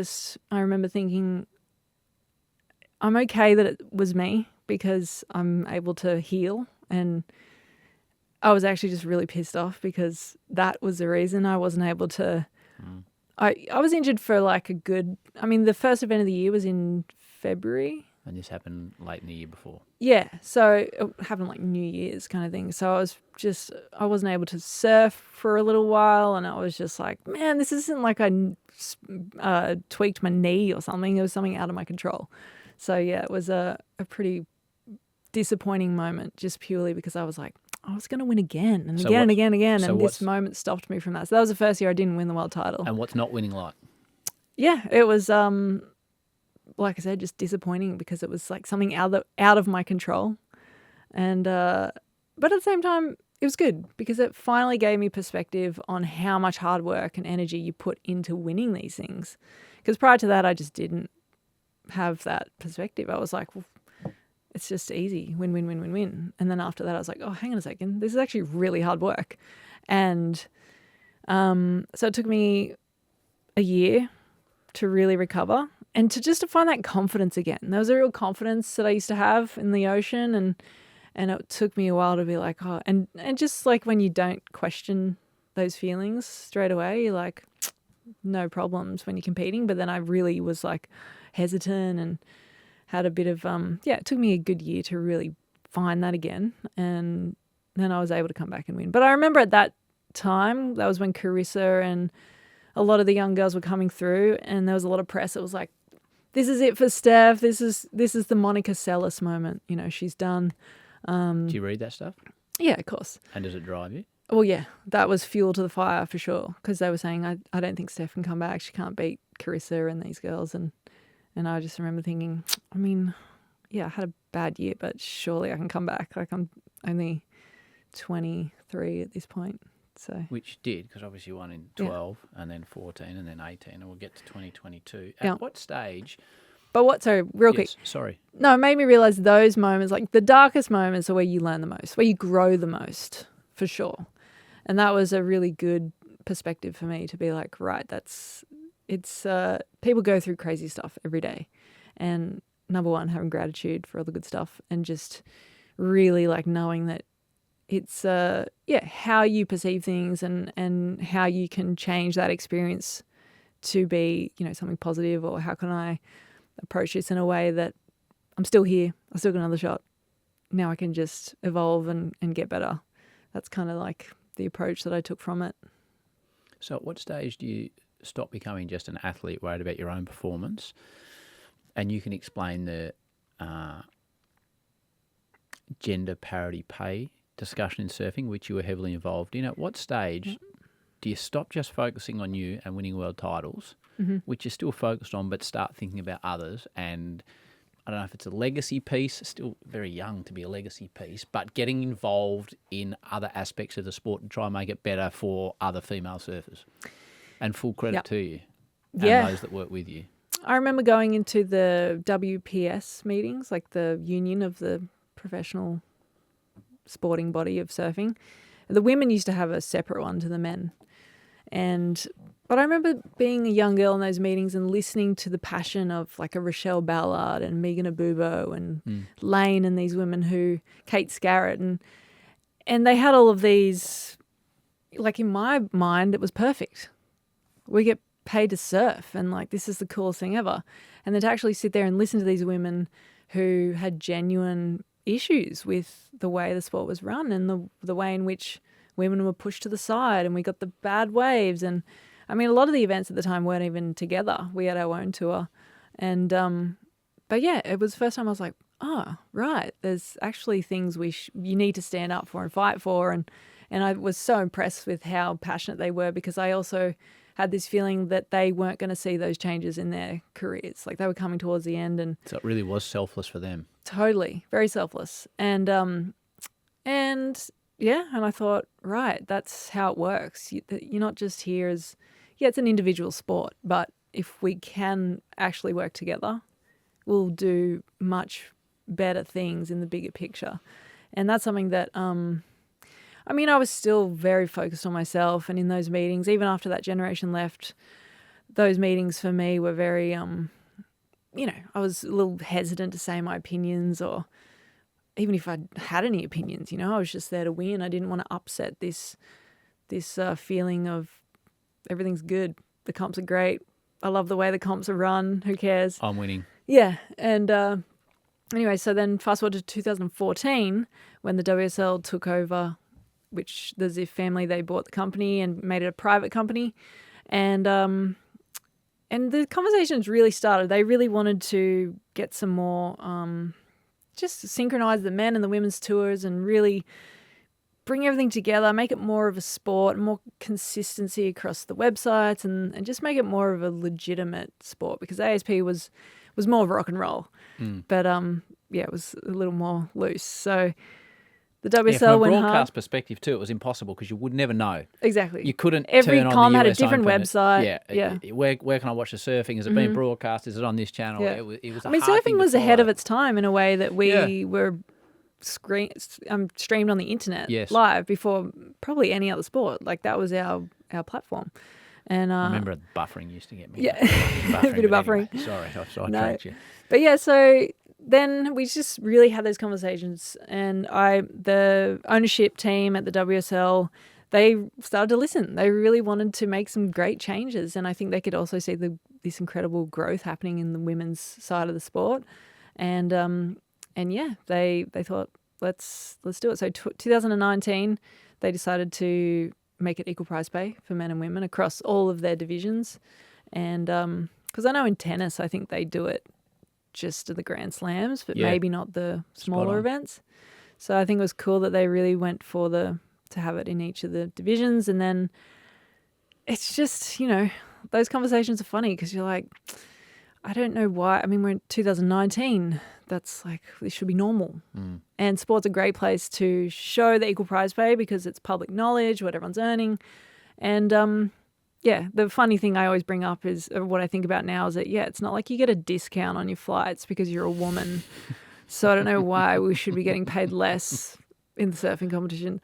[SPEAKER 1] I remember thinking, I'm okay that it was me because I'm able to heal. And I was actually just really pissed off because that was the reason I wasn't able to. I was injured for like the first event of the year was in February.
[SPEAKER 2] And this happened late in the year before.
[SPEAKER 1] Yeah, so it happened like New Year's kind of thing. So I wasn't able to surf for a little while, and I was just like, man, this isn't like I tweaked my knee or something. It was something out of my control. So yeah, it was a pretty disappointing moment, just purely because I was like, I was going to win again and again and again and again, and this moment stopped me from that. So that was the first year I didn't win the world title.
[SPEAKER 2] And what's not winning like?
[SPEAKER 1] Yeah, it was like I said, just disappointing because it was like something out of my control. And but at the same time, it was good because it finally gave me perspective on how much hard work and energy you put into winning these things. Because prior to that, I just didn't have that perspective. I was like, well, it's just easy, win, win, win, win, win. And then after that, I was like, oh, hang on a second, this is actually really hard work. And so it took me a year to really recover and to find that confidence again. There was a real confidence that I used to have in the ocean, and it took me a while to be like, oh, and just like when you don't question those feelings straight away, you're like, no problems when you're competing. But then I really was like hesitant and had a bit of, it took me a good year to really find that again. And then I was able to come back and win. But I remember at that time, that was when Carissa and a lot of the young girls were coming through, and there was a lot of press. It was like, this is it for Steph. This is the Monica Seles moment. You know, she's done.
[SPEAKER 2] Do you read that stuff?
[SPEAKER 1] Yeah, of course.
[SPEAKER 2] And does it drive you?
[SPEAKER 1] Well, yeah, that was fuel to the fire for sure, because they were saying, I don't think Steph can come back. She can't beat Carissa and these girls. And I just remember thinking, I mean, yeah, I had a bad year, but surely I can come back. Like, I'm only 23 at this point. So
[SPEAKER 2] Which did, because obviously you won in 12 and then 14 and then 18, and we'll get to 2022. At what stage?
[SPEAKER 1] But real quick.
[SPEAKER 2] Sorry.
[SPEAKER 1] No, it made me realize those moments, like the darkest moments, are where you learn the most, where you grow the most, for sure. And that was a really good perspective for me to be like, right, people go through crazy stuff every day. And number one, having gratitude for all the good stuff, and just really like knowing that it's how you perceive things and how you can change that experience to be, you know, something positive, or how can I approach this in a way that I'm still here, I still got another shot. Now I can just evolve and get better. That's kind of like the approach that I took from it.
[SPEAKER 2] So at what stage do you stop becoming just an athlete worried about your own performance, and you can explain the gender parity pay discussion in surfing, which you were heavily involved in? At what stage do you stop just focusing on you and winning world titles, which you're still focused on, but start thinking about others? And I don't know if it's a legacy piece, still very young to be a legacy piece, but getting involved in other aspects of the sport and try and make it better for other female surfers. And full credit to you and those that work with you.
[SPEAKER 1] I remember going into the WPS meetings, like the union of the professional sporting body of surfing. The women used to have a separate one to the men. But I remember being a young girl in those meetings and listening to the passion of like a Rochelle Ballard and Megan Abubo and Lane and these women Kate Scarrett, and they had all of these, like in my mind, it was perfect. We get paid to surf, and like this is the coolest thing ever. And then to actually sit there and listen to these women who had genuine issues with the way the sport was run and the way in which women were pushed to the side, and we got the bad waves. And I mean, a lot of the events at the time weren't even together. We had our own tour. And but yeah, it was the first time I was like, oh, right, there's actually things you need to stand up for and fight for. And I was so impressed with how passionate they were, because I also had this feeling that they weren't going to see those changes in their careers. Like they were coming towards the end. And
[SPEAKER 2] so it really was selfless for them.
[SPEAKER 1] Totally. Very selfless. And I thought, right, that's how it works. You're not just here as, it's an individual sport, but if we can actually work together, we'll do much better things in the bigger picture. And that's something that, I was still very focused on myself, and in those meetings, even after that generation left, those meetings for me were very, I was a little hesitant to say my opinions, or even if I had any opinions, I was just there to win. I didn't want to upset this feeling of everything's good. The comps are great. I love the way the comps are run. Who cares?
[SPEAKER 2] I'm winning.
[SPEAKER 1] Yeah. And anyway, so then fast forward to 2014 when the WSL took over, which the Ziff family, they bought the company and made it a private company. And the conversations really started. They really wanted to get some more, just synchronize the men and the women's tours and really bring everything together, make it more of a sport, more consistency across the websites, and just make it more of a legitimate sport, because ASP was more rock and roll. But it was a little more loose. So the WSL
[SPEAKER 2] from a
[SPEAKER 1] went
[SPEAKER 2] broadcast
[SPEAKER 1] hard.
[SPEAKER 2] Perspective too, it was impossible because you would never know.
[SPEAKER 1] Exactly.
[SPEAKER 2] You couldn't
[SPEAKER 1] Every
[SPEAKER 2] turn on
[SPEAKER 1] com
[SPEAKER 2] the
[SPEAKER 1] had a
[SPEAKER 2] US
[SPEAKER 1] different
[SPEAKER 2] Open.
[SPEAKER 1] website.
[SPEAKER 2] Where can I watch the surfing? Is it being broadcast? Is it on this channel?
[SPEAKER 1] Yeah.
[SPEAKER 2] It was a
[SPEAKER 1] I mean,
[SPEAKER 2] hard
[SPEAKER 1] surfing
[SPEAKER 2] thing to
[SPEAKER 1] was ahead
[SPEAKER 2] follow.
[SPEAKER 1] of its time in a way that we were streamed on the internet live before probably any other sport. Like that was our platform. And
[SPEAKER 2] I remember buffering used to get me.
[SPEAKER 1] Yeah, a bit of buffering.
[SPEAKER 2] Anyway, sorry, I sidetracked you.
[SPEAKER 1] But yeah, so then we just really had those conversations, and the ownership team at the WSL, they started to listen. They really wanted to make some great changes, and I think they could also see this incredible growth happening in the women's side of the sport. And yeah, they thought let's do it. So 2019, they decided to make it equal prize pay for men and women across all of their divisions. And because I know in tennis, I think they do it just at the Grand Slams, but maybe not the smaller events. So I think it was cool that they really went for to have it in each of the divisions. And then it's just, those conversations are funny because you're like, I don't know why. I mean, we're in 2019. That's like, this should be normal. And sport's a great place to show the equal prize pay because it's public knowledge, what everyone's earning. And the funny thing I always bring up is what I think about now is that, it's not like you get a discount on your flights because you're a woman. So I don't know why we should be getting paid less in the surfing competition.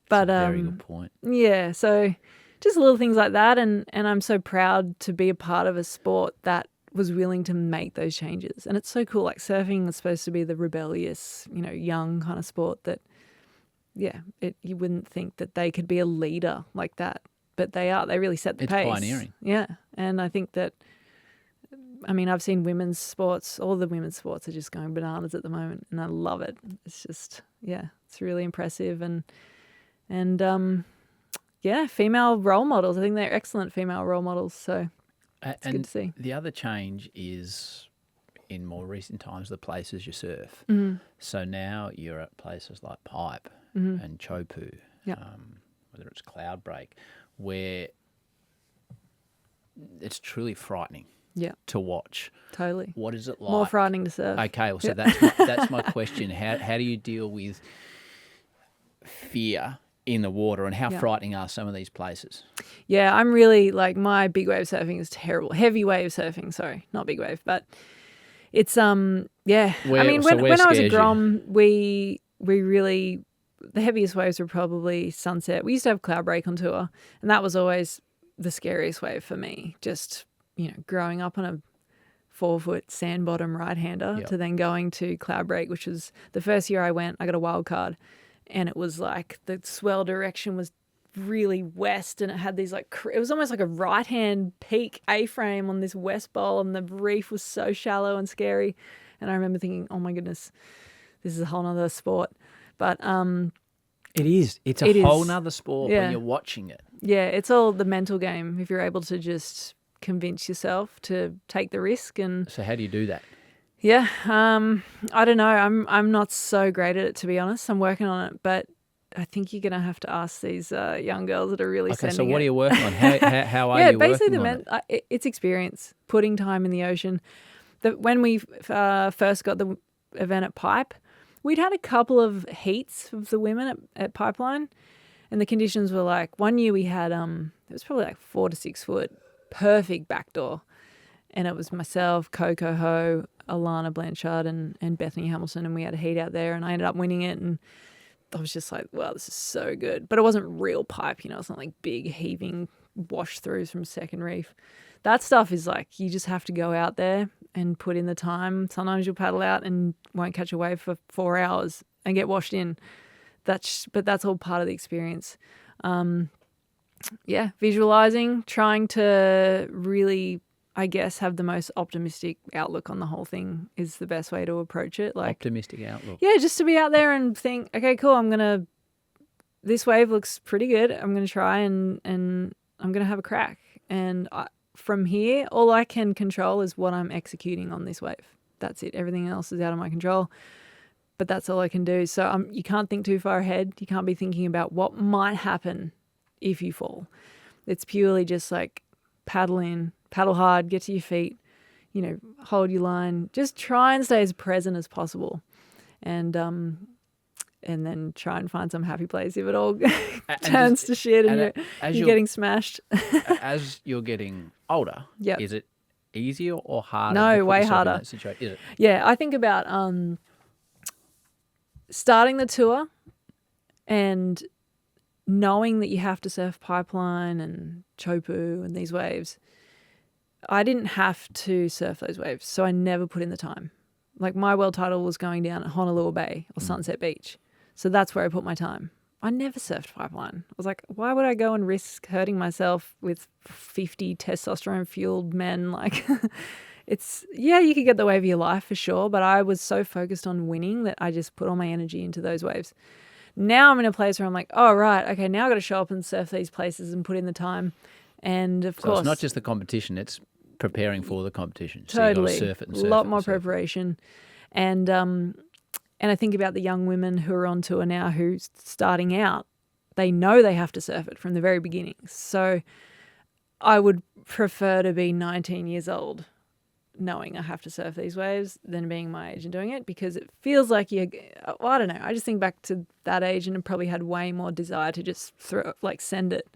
[SPEAKER 1] But
[SPEAKER 2] That's a very good point.
[SPEAKER 1] Yeah, so just little things like that. And I'm so proud to be a part of a sport that was willing to make those changes. And it's so cool. Like surfing is supposed to be the rebellious, young kind of sport that, you wouldn't think that they could be a leader like that. But they are. They really set the pace.
[SPEAKER 2] It's pioneering.
[SPEAKER 1] Yeah. And I think that, I've seen women's sports. All the women's sports are just going bananas at the moment. And I love it. It's just, it's really impressive. And female role models. I think they're excellent female role models. So it's good to see.
[SPEAKER 2] The other change is in more recent times the places you surf. So now you're at places like Pipe and Chopu, whether it's Cloudbreak, where it's truly frightening to watch.
[SPEAKER 1] Totally.
[SPEAKER 2] What is it like?
[SPEAKER 1] More frightening to surf.
[SPEAKER 2] Okay, well, so that's my question. How do you deal with fear in the water, and how frightening are some of these places?
[SPEAKER 1] Yeah, I'm really my big wave surfing is terrible. Heavy wave surfing, sorry, not big wave, but it's when I was a grom, we really, the heaviest waves were probably Sunset. We used to have Cloudbreak on tour, and that was always the scariest wave for me. Just growing up on a 4-foot sand bottom right hander to then going to Cloudbreak, which was the first year I went. I got a wild card. And it was like the swell direction was really west, and it had these it was almost like a right-hand peak A-frame on this west bowl, and the reef was so shallow and scary. And I remember thinking, oh my goodness, this is a whole nother sport. But
[SPEAKER 2] it is. It's a whole nother sport when you're watching it. Yeah,
[SPEAKER 1] it's all the mental game. If you're able to just convince yourself to take the risk. And
[SPEAKER 2] so how do you do that?
[SPEAKER 1] Yeah, I don't know. I'm not so great at it, to be honest. I'm working on it, but I think you're going to have to ask these young girls that are really sending it. Okay,
[SPEAKER 2] so what are you working on? How are you working on it?
[SPEAKER 1] It's experience, putting time in the ocean. When we first got the event at Pipe, we'd had a couple of heats of the women at Pipeline, and the conditions were one year we had, it was probably 4 to 6 foot, perfect backdoor. And it was myself, Coco Ho, Alana Blanchard, and Bethany Hamilton, and we had a heat out there, and I ended up winning it, and I was just like, wow, this is so good. But it wasn't real pipe, it's not like big heaving wash throughs from second reef. That stuff is you just have to go out there and put in the time. Sometimes you'll paddle out and won't catch a wave for 4 hours and get washed in. But that's all part of the experience. Visualizing, trying to really, I guess, have the most optimistic outlook on the whole thing is the best way to approach it.
[SPEAKER 2] Optimistic outlook.
[SPEAKER 1] Yeah, just to be out there and think, okay, cool, this wave looks pretty good. I'm going to try and I'm going to have a crack. And from here, all I can control is what I'm executing on this wave. That's it. Everything else is out of my control. But that's all I can do. So you can't think too far ahead. You can't be thinking about what might happen if you fall. It's purely just paddle in, paddle hard, get to your feet, hold your line. Just try and stay as present as possible. And then try and find some happy place if it all turns to shit and you're getting smashed.
[SPEAKER 2] As you're getting older, is it easier or harder?
[SPEAKER 1] No, way harder.
[SPEAKER 2] Is it?
[SPEAKER 1] Yeah, I think about starting the tour and knowing that you have to surf Pipeline and Chopu and these waves. I didn't have to surf those waves, so I never put in the time. My world title was going down at Honolulu Bay or Sunset Beach. So that's where I put my time. I never surfed pipeline. I was like, why would I go and risk hurting myself with 50 testosterone fueled men? Like, you could get the wave of your life for sure, but I was so focused on winning that I just put all my energy into those waves. Now I'm in a place where I'm like, oh, right, okay, now I've got to show up and surf these places and put in the time. And of course,
[SPEAKER 2] it's not just the competition, it's preparing for the competition. So
[SPEAKER 1] totally.
[SPEAKER 2] you've got to surf it and surf
[SPEAKER 1] a lot
[SPEAKER 2] it
[SPEAKER 1] more
[SPEAKER 2] and surf it.
[SPEAKER 1] preparation. And I think about the young women who are on tour now who's starting out. They know they have to surf it from the very beginning. So I would prefer to be 19 years old knowing I have to surf these waves than being my age and doing it, because it feels like I don't know. I just think back to that age and probably had way more desire to just send it,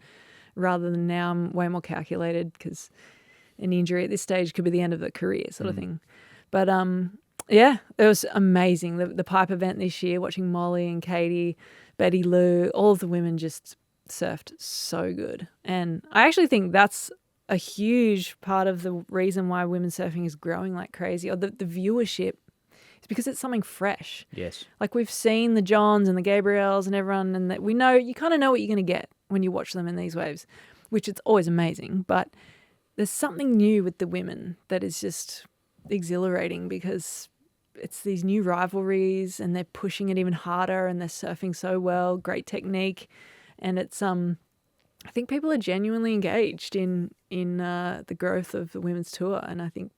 [SPEAKER 1] rather than now I'm way more calculated, because an injury at this stage could be the end of the career sort of thing. But yeah, it was amazing. The pipe event this year, watching Molly and Katie, Betty Lou, all of the women just surfed so good. And I actually think that's a huge part of the reason why women's surfing is growing like crazy, or the viewership, is because it's something fresh.
[SPEAKER 2] Yes.
[SPEAKER 1] Like, we've seen the Johns and the Gabriels and everyone, and that we know, you kind of know what you're going to get when you watch them in these waves, which it's always amazing. But there's something new with the women that is just exhilarating, because it's these new rivalries and they're pushing it even harder and they're surfing so well, great technique. And it's I think people are genuinely engaged in the growth of the women's tour, and I think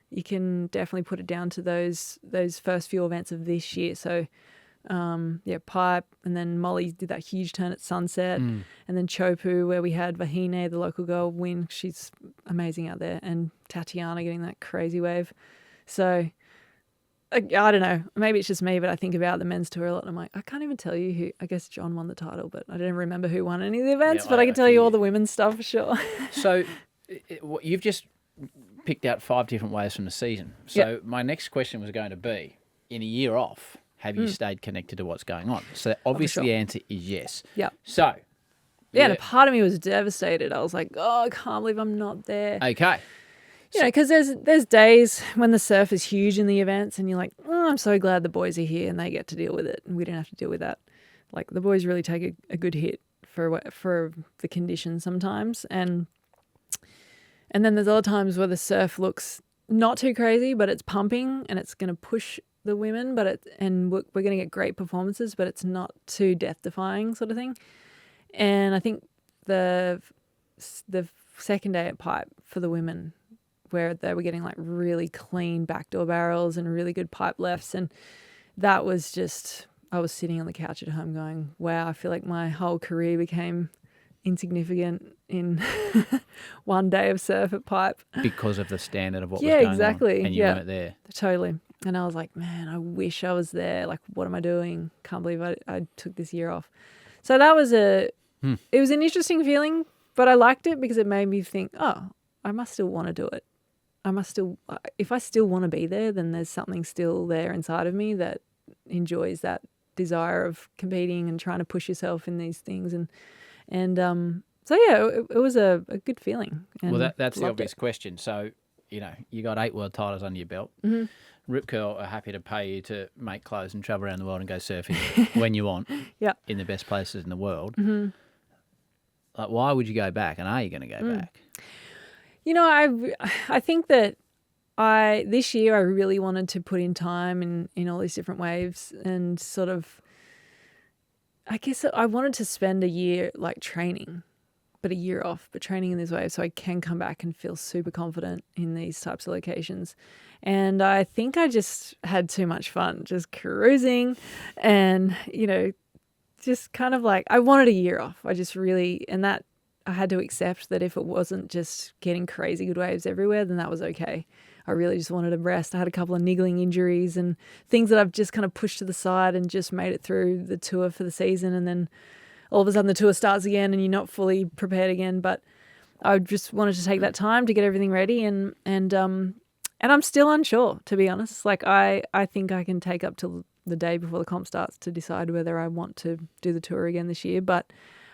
[SPEAKER 1] you can definitely put it down to those first few events of this year. So pipe, and then Molly did that huge turn at Sunset, and then Chopu, where we had Vahine, the local girl, win. She's amazing out there, and Tatiana getting that crazy wave. So I don't know, maybe it's just me, but I think about the men's tour a lot, and I'm like, I can't even tell you who. I guess John won the title, but I don't remember who won any of the events. But I can tell you all the women's stuff for sure.
[SPEAKER 2] So you've just picked out 5 different ways from the season. So my next question was going to be, in a year off, have you stayed connected to what's going on? So obviously the answer is yes.
[SPEAKER 1] Yeah.
[SPEAKER 2] So
[SPEAKER 1] and a part of me was devastated. I was like, oh, I can't believe I'm not there.
[SPEAKER 2] Okay.
[SPEAKER 1] You know, because there's days when the surf is huge in the events and you're like, oh, I'm so glad the boys are here and they get to deal with it and we don't have to deal with that. Like, the boys really take a good hit for the conditions sometimes. And then there's other times where the surf looks not too crazy, but it's pumping and it's going to push the women, and we're going to get great performances, but it's not too death-defying sort of thing. And I think the second day at Pipe for the women, where they were getting like really clean backdoor barrels and really good pipe lefts, and that was just, I was sitting on the couch at home going, wow, I feel like my whole career became insignificant in one day of surf at Pipe.
[SPEAKER 2] Because of the standard of what was going on.
[SPEAKER 1] Exactly.
[SPEAKER 2] And you weren't there.
[SPEAKER 1] Totally. And I was like, man, I wish I was there. Like, what am I doing? Can't believe I took this year off. So that was it was an interesting feeling, but I liked it because it made me think, oh, I must still want to do it. If I still want to be there, then there's something still there inside of me that enjoys that desire of competing and trying to push yourself in these things. So yeah, it was a good feeling.
[SPEAKER 2] Well, that's the obvious question. So, you got 8 world titles under your belt. Mm-hmm. Rip Curl are happy to pay you to make clothes and travel around the world and go surfing when you want. In the best places in the world. Mm-hmm. Like, why would you go back? And are you going to go back?
[SPEAKER 1] I think that this year I really wanted to put in time in all these different waves, and sort of, I guess I wanted to spend a year like training, but a year off, but training in these waves so I can come back and feel super confident in these types of locations. And I think I just had too much fun just cruising and, just kind of like, I wanted a year off. I just really, and that I had to accept that if it wasn't just getting crazy good waves everywhere, then that was okay. I really just wanted a rest. I had a couple of niggling injuries and things that I've just kind of pushed to the side and just made it through the tour for the season. And then all of a sudden the tour starts again and you're not fully prepared again. But I just wanted to take that time to get everything ready. And I'm still unsure, to be honest. Like, I think I can take up till the day before the comp starts to decide whether I want to do the tour again this year. But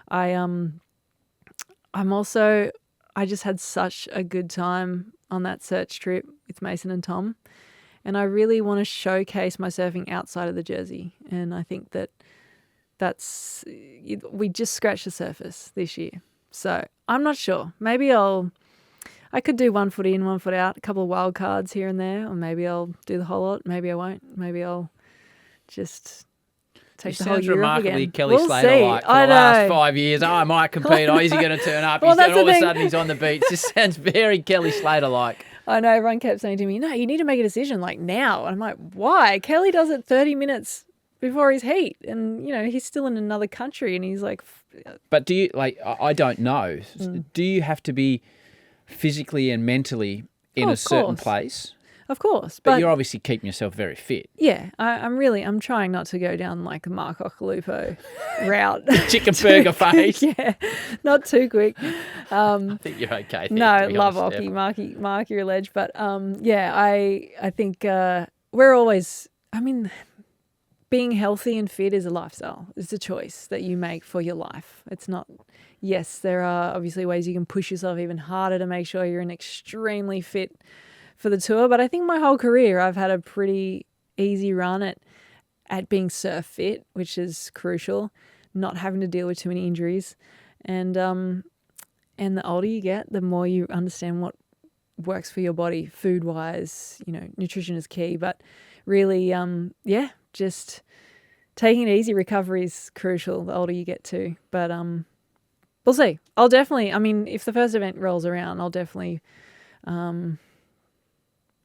[SPEAKER 1] I'm also, I just had such a good time on that search trip with Mason and Tom. And I really want to showcase my surfing outside of the jersey. And I think that we just scratched the surface this year. So I'm not sure. Maybe I could do 1 foot in, 1 foot out, a couple of wild cards here and there, or maybe I'll do the whole lot. Maybe I won't. Maybe I'll just take the whole year
[SPEAKER 2] remarkably
[SPEAKER 1] again.
[SPEAKER 2] Kelly
[SPEAKER 1] We'll
[SPEAKER 2] Slater
[SPEAKER 1] see.
[SPEAKER 2] like for the last 5 years. Oh, I might compete. Oh, is he going to turn up?
[SPEAKER 1] Well,
[SPEAKER 2] He's all of a
[SPEAKER 1] thing.
[SPEAKER 2] sudden he's on the beach. Just sounds very Kelly Slater like.
[SPEAKER 1] I know everyone kept saying to me, no, you need to make a decision like now. And I'm like, why? Kelly does it 30 minutes before his heat. And, he's still in another country and he's like.
[SPEAKER 2] But do you, I don't know. Do you have to be physically and mentally in a certain place?
[SPEAKER 1] Of course.
[SPEAKER 2] But you're obviously keeping yourself very fit.
[SPEAKER 1] Yeah, I'm trying not to go down like the Mark Occhilupo route.
[SPEAKER 2] Chicken burger phase.
[SPEAKER 1] Yeah, not too quick.
[SPEAKER 2] I think you're okay.
[SPEAKER 1] No, love Occhi, Mark, you're a ledge. But yeah, I think we're always, being healthy and fit is a lifestyle. It's a choice that you make for your life. It's not, yes, there are obviously ways you can push yourself even harder to make sure you're in extremely fit for the tour, but I think my whole career I've had a pretty easy run at being surf fit, which is crucial, not having to deal with too many injuries. And the older you get, the more you understand what works for your body food wise. Nutrition is key, but really just taking it easy. Recovery is crucial the older you get too. But we'll see. I'll definitely, if the first event rolls around, I'll definitely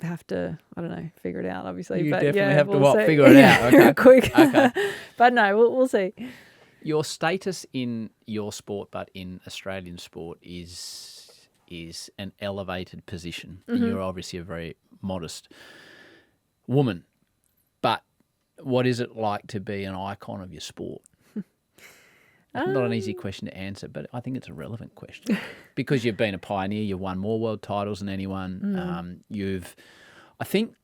[SPEAKER 1] have to, I don't know, figure it out, obviously.
[SPEAKER 2] You
[SPEAKER 1] but
[SPEAKER 2] definitely have
[SPEAKER 1] we'll
[SPEAKER 2] to
[SPEAKER 1] see.
[SPEAKER 2] figure it out. Okay.
[SPEAKER 1] Quick.
[SPEAKER 2] Okay.
[SPEAKER 1] But no, we'll see.
[SPEAKER 2] Your status in your sport, but in Australian sport, is an elevated position.
[SPEAKER 1] Mm-hmm.
[SPEAKER 2] You're obviously a very modest woman. But what is it like to be an icon of your sport? Not an easy question to answer, but I think it's a relevant question because you've been a pioneer. You've won more world titles than anyone. I think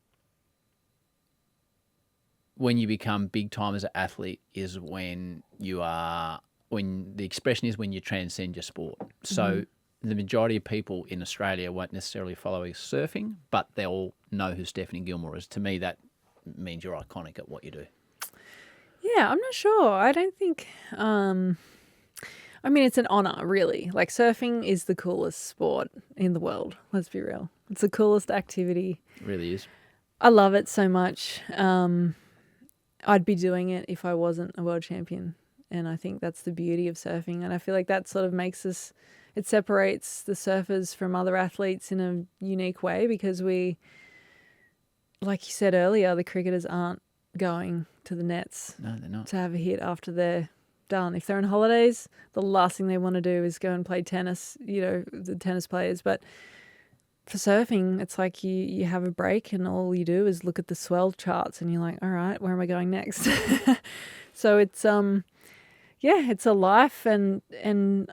[SPEAKER 2] when you become big time as an athlete is when the expression is when you transcend your sport. So the majority of people in Australia won't necessarily follow surfing, but they'll know who Stephanie Gilmore is. To me, that means you're iconic at what you do.
[SPEAKER 1] Yeah, I'm not sure. I don't think. It's an honor, really. Like surfing is the coolest sport in the world. Let's be real. It's the coolest activity.
[SPEAKER 2] It really is.
[SPEAKER 1] I love it so much. I'd be doing it if I wasn't a world champion. And I think that's the beauty of surfing. And I feel like that sort of it separates the surfers from other athletes in a unique way because we, like you said earlier, the cricketers aren't going to the nets.
[SPEAKER 2] No, they're not.
[SPEAKER 1] To have a hit after they're done. If they're on holidays, the last thing they want to do is go and play tennis, the tennis players. But for surfing, it's like you have a break and all you do is look at the swell charts and you're like, all right, where am I going next? So it's it's a life and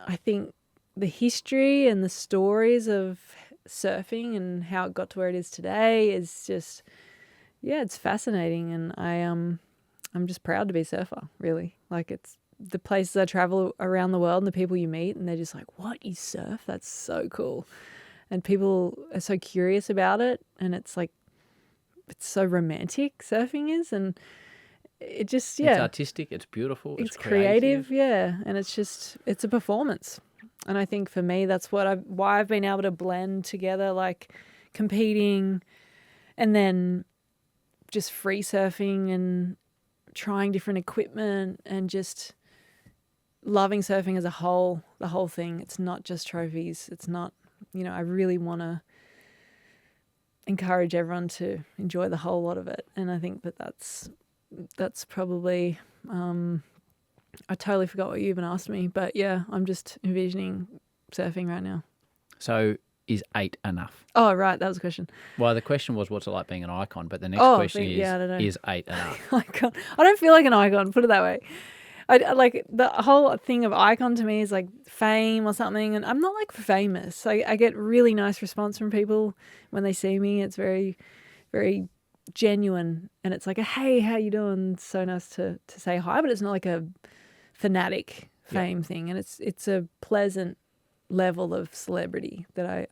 [SPEAKER 1] I think the history and the stories of surfing and how it got to where it is today is just it's fascinating, and I'm just proud to be a surfer, really. Like, it's the places I travel around the world and the people you meet, and they're just like, what, you surf? That's so cool. And people are so curious about it, and it's like, it's so romantic, surfing is, and it just,
[SPEAKER 2] It's artistic, it's beautiful,
[SPEAKER 1] it's creative, and it's a performance. And I think for me, that's why I've been able to blend together, like, competing and then just free surfing and trying different equipment and just loving surfing as a whole, the whole thing. It's not just trophies. It's not, I really want to encourage everyone to enjoy the whole lot of it. And I think that's probably, I totally forgot what you even asked me, but yeah, I'm just envisioning surfing right now.
[SPEAKER 2] So is 8 enough?
[SPEAKER 1] Oh, right. That was a question.
[SPEAKER 2] Well, the question was, what's it like being an icon? But the next question
[SPEAKER 1] I don't know.
[SPEAKER 2] is 8 enough?
[SPEAKER 1] Icon. I don't feel like an icon, put it that way. I like the whole thing of icon to me is like fame or something. And I'm not like famous. I get really nice response from people when they see me. It's very, very genuine. And it's like, hey, how you doing? It's so nice to say hi, but it's not like a fanatic fame thing. And it's a pleasant level of celebrity that I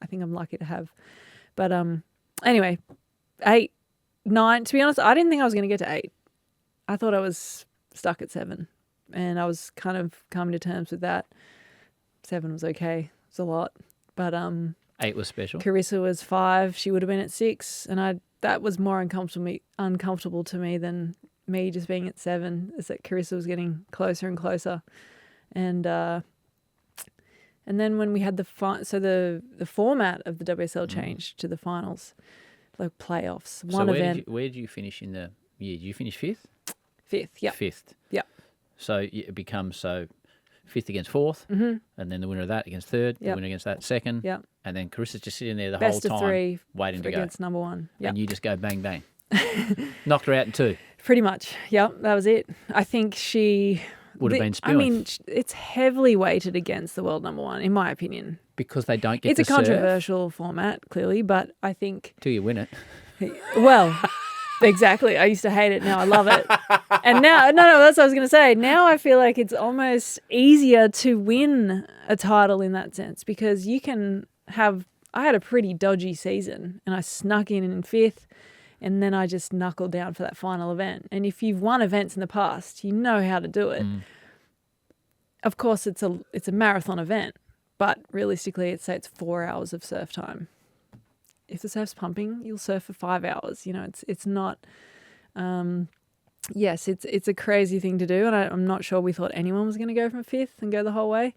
[SPEAKER 1] think I'm lucky to have. But anyway, 8, 9. To be honest, I didn't think I was going to get to 8. I thought I was stuck at 7. and I was kind of coming to terms with that. 7 was okay. It's a lot. But
[SPEAKER 2] 8 was special.
[SPEAKER 1] Carissa was 5. She would have been at 6, and that was more uncomfortable to me than me just being at 7. Is that Carissa was getting closer and closer, and then when we had the format of the WSL changed to the finals, like playoffs.
[SPEAKER 2] Where did you finish in the year? Did you finish 5th?
[SPEAKER 1] 5th, yeah.
[SPEAKER 2] 5th.
[SPEAKER 1] Yeah.
[SPEAKER 2] So it becomes 5th against 4th, and then the winner of that against 3rd, the winner against that 2nd, and then Carissa's just sitting there the
[SPEAKER 1] Best
[SPEAKER 2] whole
[SPEAKER 1] of
[SPEAKER 2] time
[SPEAKER 1] 3
[SPEAKER 2] waiting to go.
[SPEAKER 1] against number 1. Yep.
[SPEAKER 2] And you just go bang, bang. Knocked her out in 2.
[SPEAKER 1] Pretty much. Yep, that was it. I think she...
[SPEAKER 2] Would have been spewing.
[SPEAKER 1] I mean, it's heavily weighted against the world number 1, in my opinion.
[SPEAKER 2] Because they don't get
[SPEAKER 1] It's
[SPEAKER 2] to
[SPEAKER 1] a controversial format, clearly, but I think...
[SPEAKER 2] Till you win it.
[SPEAKER 1] Well... Exactly. I used to hate it. Now I love it. And now, no, that's what I was going to say. Now I feel like it's almost easier to win a title in that sense, because you can have, I had a pretty dodgy season and I snuck in 5th, and then I just knuckled down for that final event. And if you've won events in the past, you know how to do it. Of course, it's a marathon event, but realistically, it's 4 hours of surf time. If the surf's pumping, you'll surf for 5 hours. You know, it's not. Yes, it's a crazy thing to do, and I'm not sure we thought anyone was going to go from 5th and go the whole way,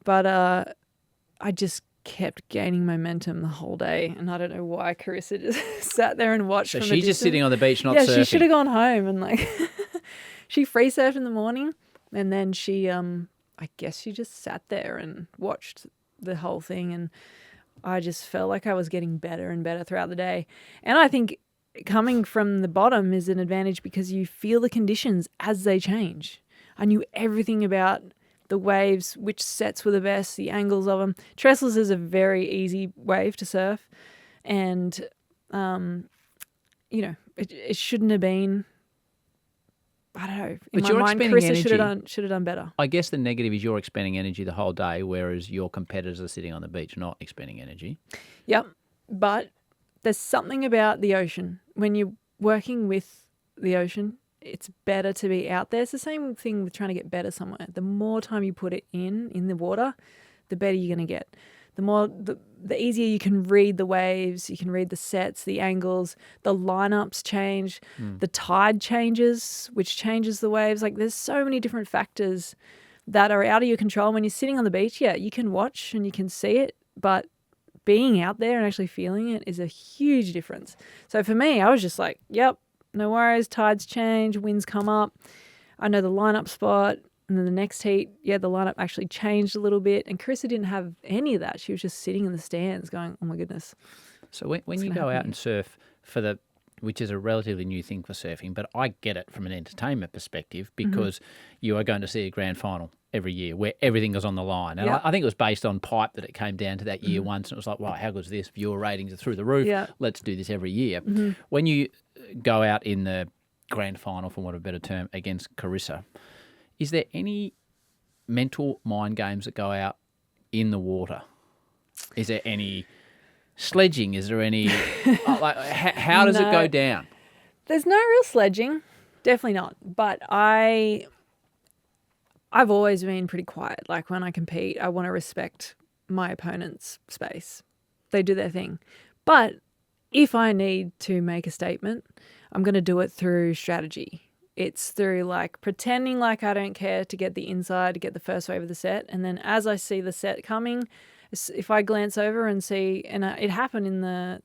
[SPEAKER 1] but I just kept gaining momentum the whole day, and I don't know why Carissa just sat there and watched.
[SPEAKER 2] So
[SPEAKER 1] from
[SPEAKER 2] she's just sitting on the beach, not surfing.
[SPEAKER 1] Yeah, she should have gone home and she free surfed in the morning, and then she I guess she just sat there and watched the whole thing, and I just felt like I was getting better and better throughout the day. And I think coming from the bottom is an advantage because you feel the conditions as they change. I knew everything about the waves, which sets were the best, the angles of them. Trestles is a very easy wave to surf. And, it shouldn't have been... I don't know. In my mind, Carissa should have done better.
[SPEAKER 2] I guess the negative is you're expending energy the whole day, whereas your competitors are sitting on the beach not expending energy.
[SPEAKER 1] Yep. But there's something about the ocean. When you're working with the ocean, it's better to be out there. It's the same thing with trying to get better somewhere. The more time you put it in the water, the better you're going to get. The easier you can read the waves, you can read the sets, the angles, the lineups change, the tide changes, which changes the waves. Like there's so many different factors that are out of your control. When you're sitting on the beach, yeah, you can watch and you can see it, but being out there and actually feeling it is a huge difference. So for me, I was just like, yep, no worries, tides change, winds come up. I know the lineup spot. And then the next heat, yeah, the lineup actually changed a little bit. And Carissa didn't have any of that. She was just sitting in the stands going, oh, my goodness.
[SPEAKER 2] So when you go out and surf which is a relatively new thing for surfing, but I get it from an entertainment perspective because you are going to see a grand final every year where everything goes on the line. And I think it was based on pipe that it came down to that year once. And it was like, wow, how good is this? Viewer ratings are through the roof. Yeah. Let's do this every year. When you go out in the grand final, for want of a better term, against Carissa, is there any mental mind games that go out in the water? Is there any sledging? Is there any... how does it go down?
[SPEAKER 1] There's no real sledging. Definitely not. But I've always been pretty quiet. Like when I compete, I want to respect my opponent's space. They do their thing. But if I need to make a statement, I'm going to do it through strategy. It's through like pretending like I don't care to get the inside, to get the first wave of the set. And then as I see the set coming, if I glance over and see, and it happened in it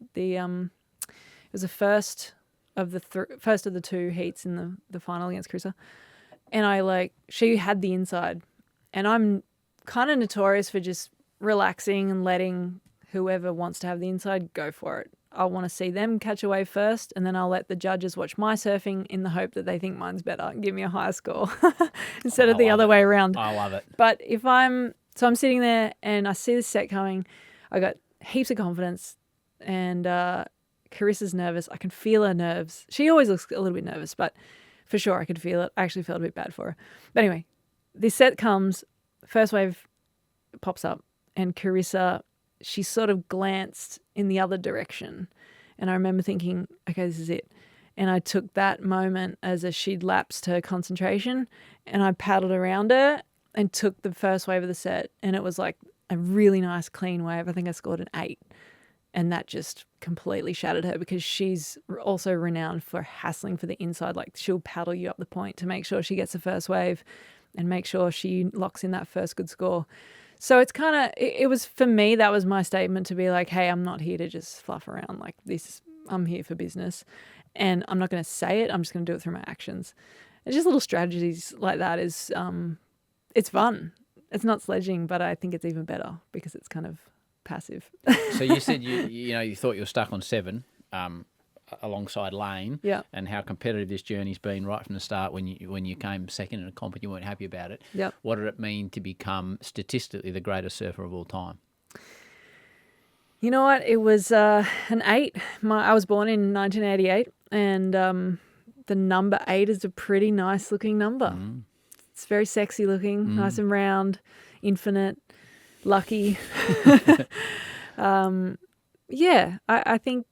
[SPEAKER 1] was the first of the 2 heats in the final against Carissa. And she had the inside. And I'm kind of notorious for just relaxing and letting whoever wants to have the inside go for it. I want to see them catch a wave first, and then I'll let the judges watch my surfing in the hope that they think mine's better and give me a higher score instead of the other way around.
[SPEAKER 2] I love it.
[SPEAKER 1] But I'm sitting there and I see the set coming. I got heaps of confidence, and Carissa's nervous. I can feel her nerves. She always looks a little bit nervous, but for sure I could feel it. I actually felt a bit bad for her. But anyway, this set comes, first wave pops up, and Carissa, she sort of glanced in the other direction. And I remember thinking, okay, this is it. And I took that moment as she'd lapsed her concentration, and I paddled around her and took the first wave of the set. And it was like a really nice clean wave. I think I scored an 8. And that just completely shattered her, because she's also renowned for hassling for the inside. Like, she'll paddle you up the point to make sure she gets the first wave and make sure she locks in that first good score. So it's kind of, it was, for me, that was my statement to be like, hey, I'm not here to just fluff around like this. I'm here for business, and I'm not going to say it. I'm just going to do it through my actions. And just little strategies like that is, it's fun. It's not sledging, but I think it's even better because it's kind of passive.
[SPEAKER 2] So you said you thought you were stuck on 7 alongside Lane,
[SPEAKER 1] yeah,
[SPEAKER 2] and how competitive this journey's been right from the start. When you came second in a comp and you weren't happy about it,
[SPEAKER 1] yeah.
[SPEAKER 2] What did it mean to become statistically the greatest surfer of all time?
[SPEAKER 1] You know what? It was an 8. I was born in 1988, and the number 8 is a pretty nice looking number. It's very sexy looking, nice and round, infinite, lucky. Yeah, I think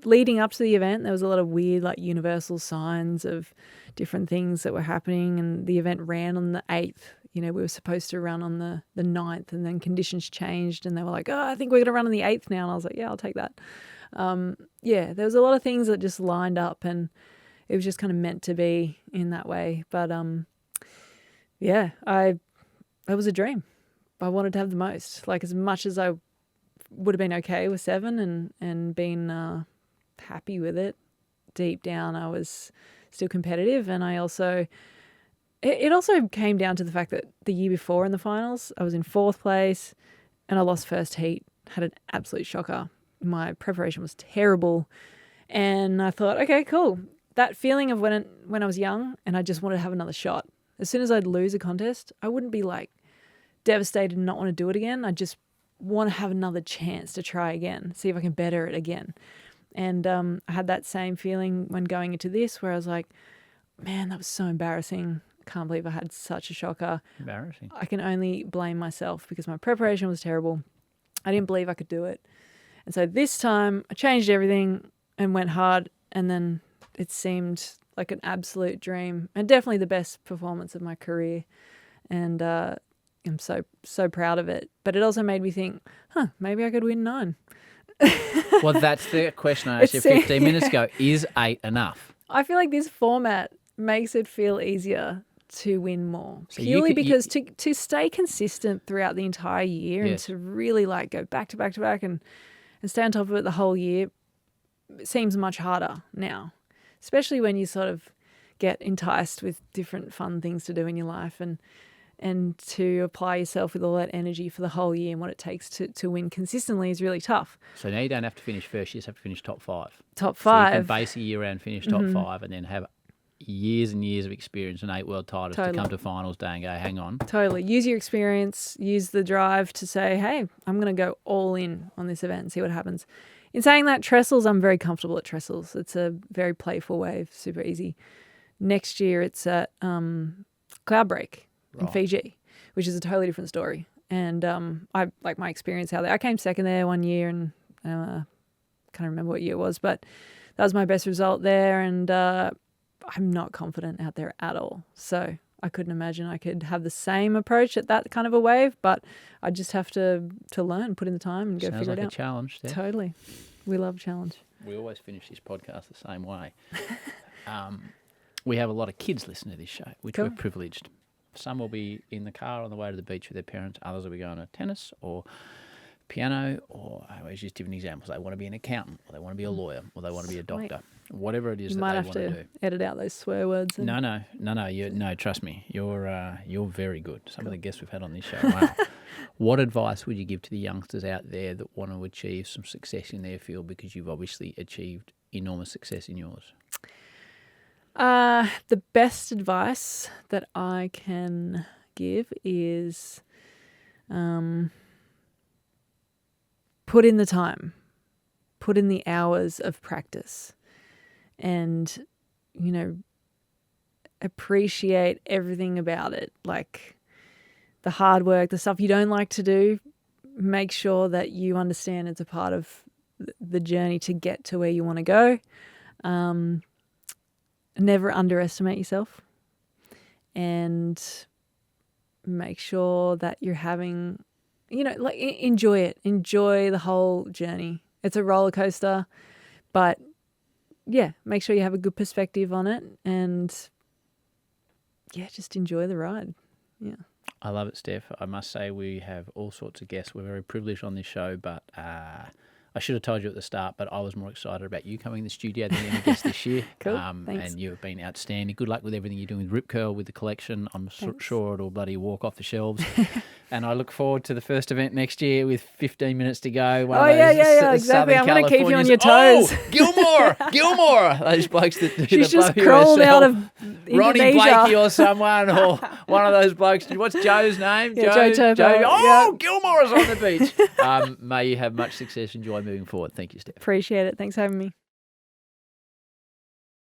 [SPEAKER 1] leading up to the event, there was a lot of weird, like, universal signs of different things that were happening, and the event ran on the 8th. You know, we were supposed to run on the 9th, and then conditions changed, and they were like, oh, I think we're going to run on the 8th now. And I was like, yeah, I'll take that. Yeah, there was a lot of things that just lined up, and it was just kind of meant to be in that way. But yeah, it was a dream. I wanted to have the most. Like, as much as I would have been okay with 7 and been happy with it, deep down I was still competitive. And I also, it also came down to the fact that the year before in the finals, I was in 4th place and I lost first heat, had an absolute shocker. My preparation was terrible. And I thought, okay, cool. That feeling of when I was young and I just wanted to have another shot. As soon as I'd lose a contest, I wouldn't be like devastated and not want to do it again. I just want to have another chance to try again, see if I can better it again. And I had that same feeling when going into this, where I was like, man, that was so embarrassing. I can't believe I had such a shocker.
[SPEAKER 2] Embarrassing.
[SPEAKER 1] I can only blame myself because my preparation was terrible. I didn't believe I could do it. And so this time I changed everything and went hard, and then it seemed like an absolute dream and definitely the best performance of my career. And I'm so proud of it. But it also made me think, maybe I could win 9.
[SPEAKER 2] Well, that's the question I asked you 15 minutes ago. Is 8 enough?
[SPEAKER 1] I feel like this format makes it feel easier to win more.
[SPEAKER 2] So
[SPEAKER 1] purely because to stay consistent throughout the entire year,
[SPEAKER 2] yes,
[SPEAKER 1] and to really like go back to back to back and stay on top of it the whole year, it seems much harder now. Especially when you sort of get enticed with different fun things to do in your life, and to apply yourself with all that energy for the whole year, and what it takes to win consistently is really tough.
[SPEAKER 2] So now you don't have to finish first, you just have to finish top 5.
[SPEAKER 1] Top 5.
[SPEAKER 2] So you can base a year around finish top 5 and then have years and years of experience and 8 world titles to come to finals day and go, hang on.
[SPEAKER 1] Totally. Use your experience, use the drive to say, hey, I'm going to go all in on this event and see what happens. In saying that, trestles, I'm very comfortable at trestles. It's a very playful wave, super easy. Next year it's at Cloudbreak in Fiji, which is a totally different story. And I like my experience out there. I came second there one year, and can't remember what year it was, but that was my best result there. And I'm not confident out there at all. So I couldn't imagine I could have the same approach at that kind of a wave, but I just have to learn, put in the time and go figure it out.
[SPEAKER 2] Sounds like a challenge there.
[SPEAKER 1] Totally. We love challenge.
[SPEAKER 2] We always finish this podcast the same way. We have a lot of kids listening to this show, which we're privileged. Some will be in the car on the way to the beach with their parents. Others will be going to tennis or piano, or I always just give an example. They want to be an accountant, or they want to be a lawyer, or they want to be a doctor. Whatever it is that they want to do. You might have to
[SPEAKER 1] edit out those swear words.
[SPEAKER 2] No, trust me. You're very good. Some of the guests we've had on this show. Wow. What advice would you give to the youngsters out there that want to achieve some success in their field, because you've obviously achieved enormous success in yours?
[SPEAKER 1] The best advice that I can give is put in the time, put in the hours of practice, and, appreciate everything about it. Like the hard work, the stuff you don't like to do, make sure that you understand it's a part of the journey to get to where you want to go. never underestimate yourself, and make sure that you're having, enjoy it. Enjoy the whole journey. It's a roller coaster, but yeah, make sure you have a good perspective on it, and yeah, just enjoy the ride. Yeah.
[SPEAKER 2] I love it, Steph. I must say we have all sorts of guests. We're very privileged on this show, but I should have told you at the start, but I was more excited about you coming in the studio than any guest this year.
[SPEAKER 1] Cool, thanks.
[SPEAKER 2] And you have been outstanding. Good luck with everything you're doing with Rip Curl, with the collection. I'm sure it'll bloody walk off the shelves. And I look forward to the first event next year with 15 minutes to go.
[SPEAKER 1] Exactly. I'm going to keep you on your toes.
[SPEAKER 2] Oh, Gilmore. Those blokes that do
[SPEAKER 1] She's
[SPEAKER 2] the
[SPEAKER 1] just
[SPEAKER 2] blow
[SPEAKER 1] crawled
[SPEAKER 2] herself.
[SPEAKER 1] out of
[SPEAKER 2] Ronnie
[SPEAKER 1] Indonesia.
[SPEAKER 2] Blakey or someone, or one of those blokes. What's Joe's name?
[SPEAKER 1] Yeah, Joe Turbo.
[SPEAKER 2] Oh, Gilmore is on the beach. May you have much success and joy moving forward. Thank you, Steph.
[SPEAKER 1] Appreciate it. Thanks for having me.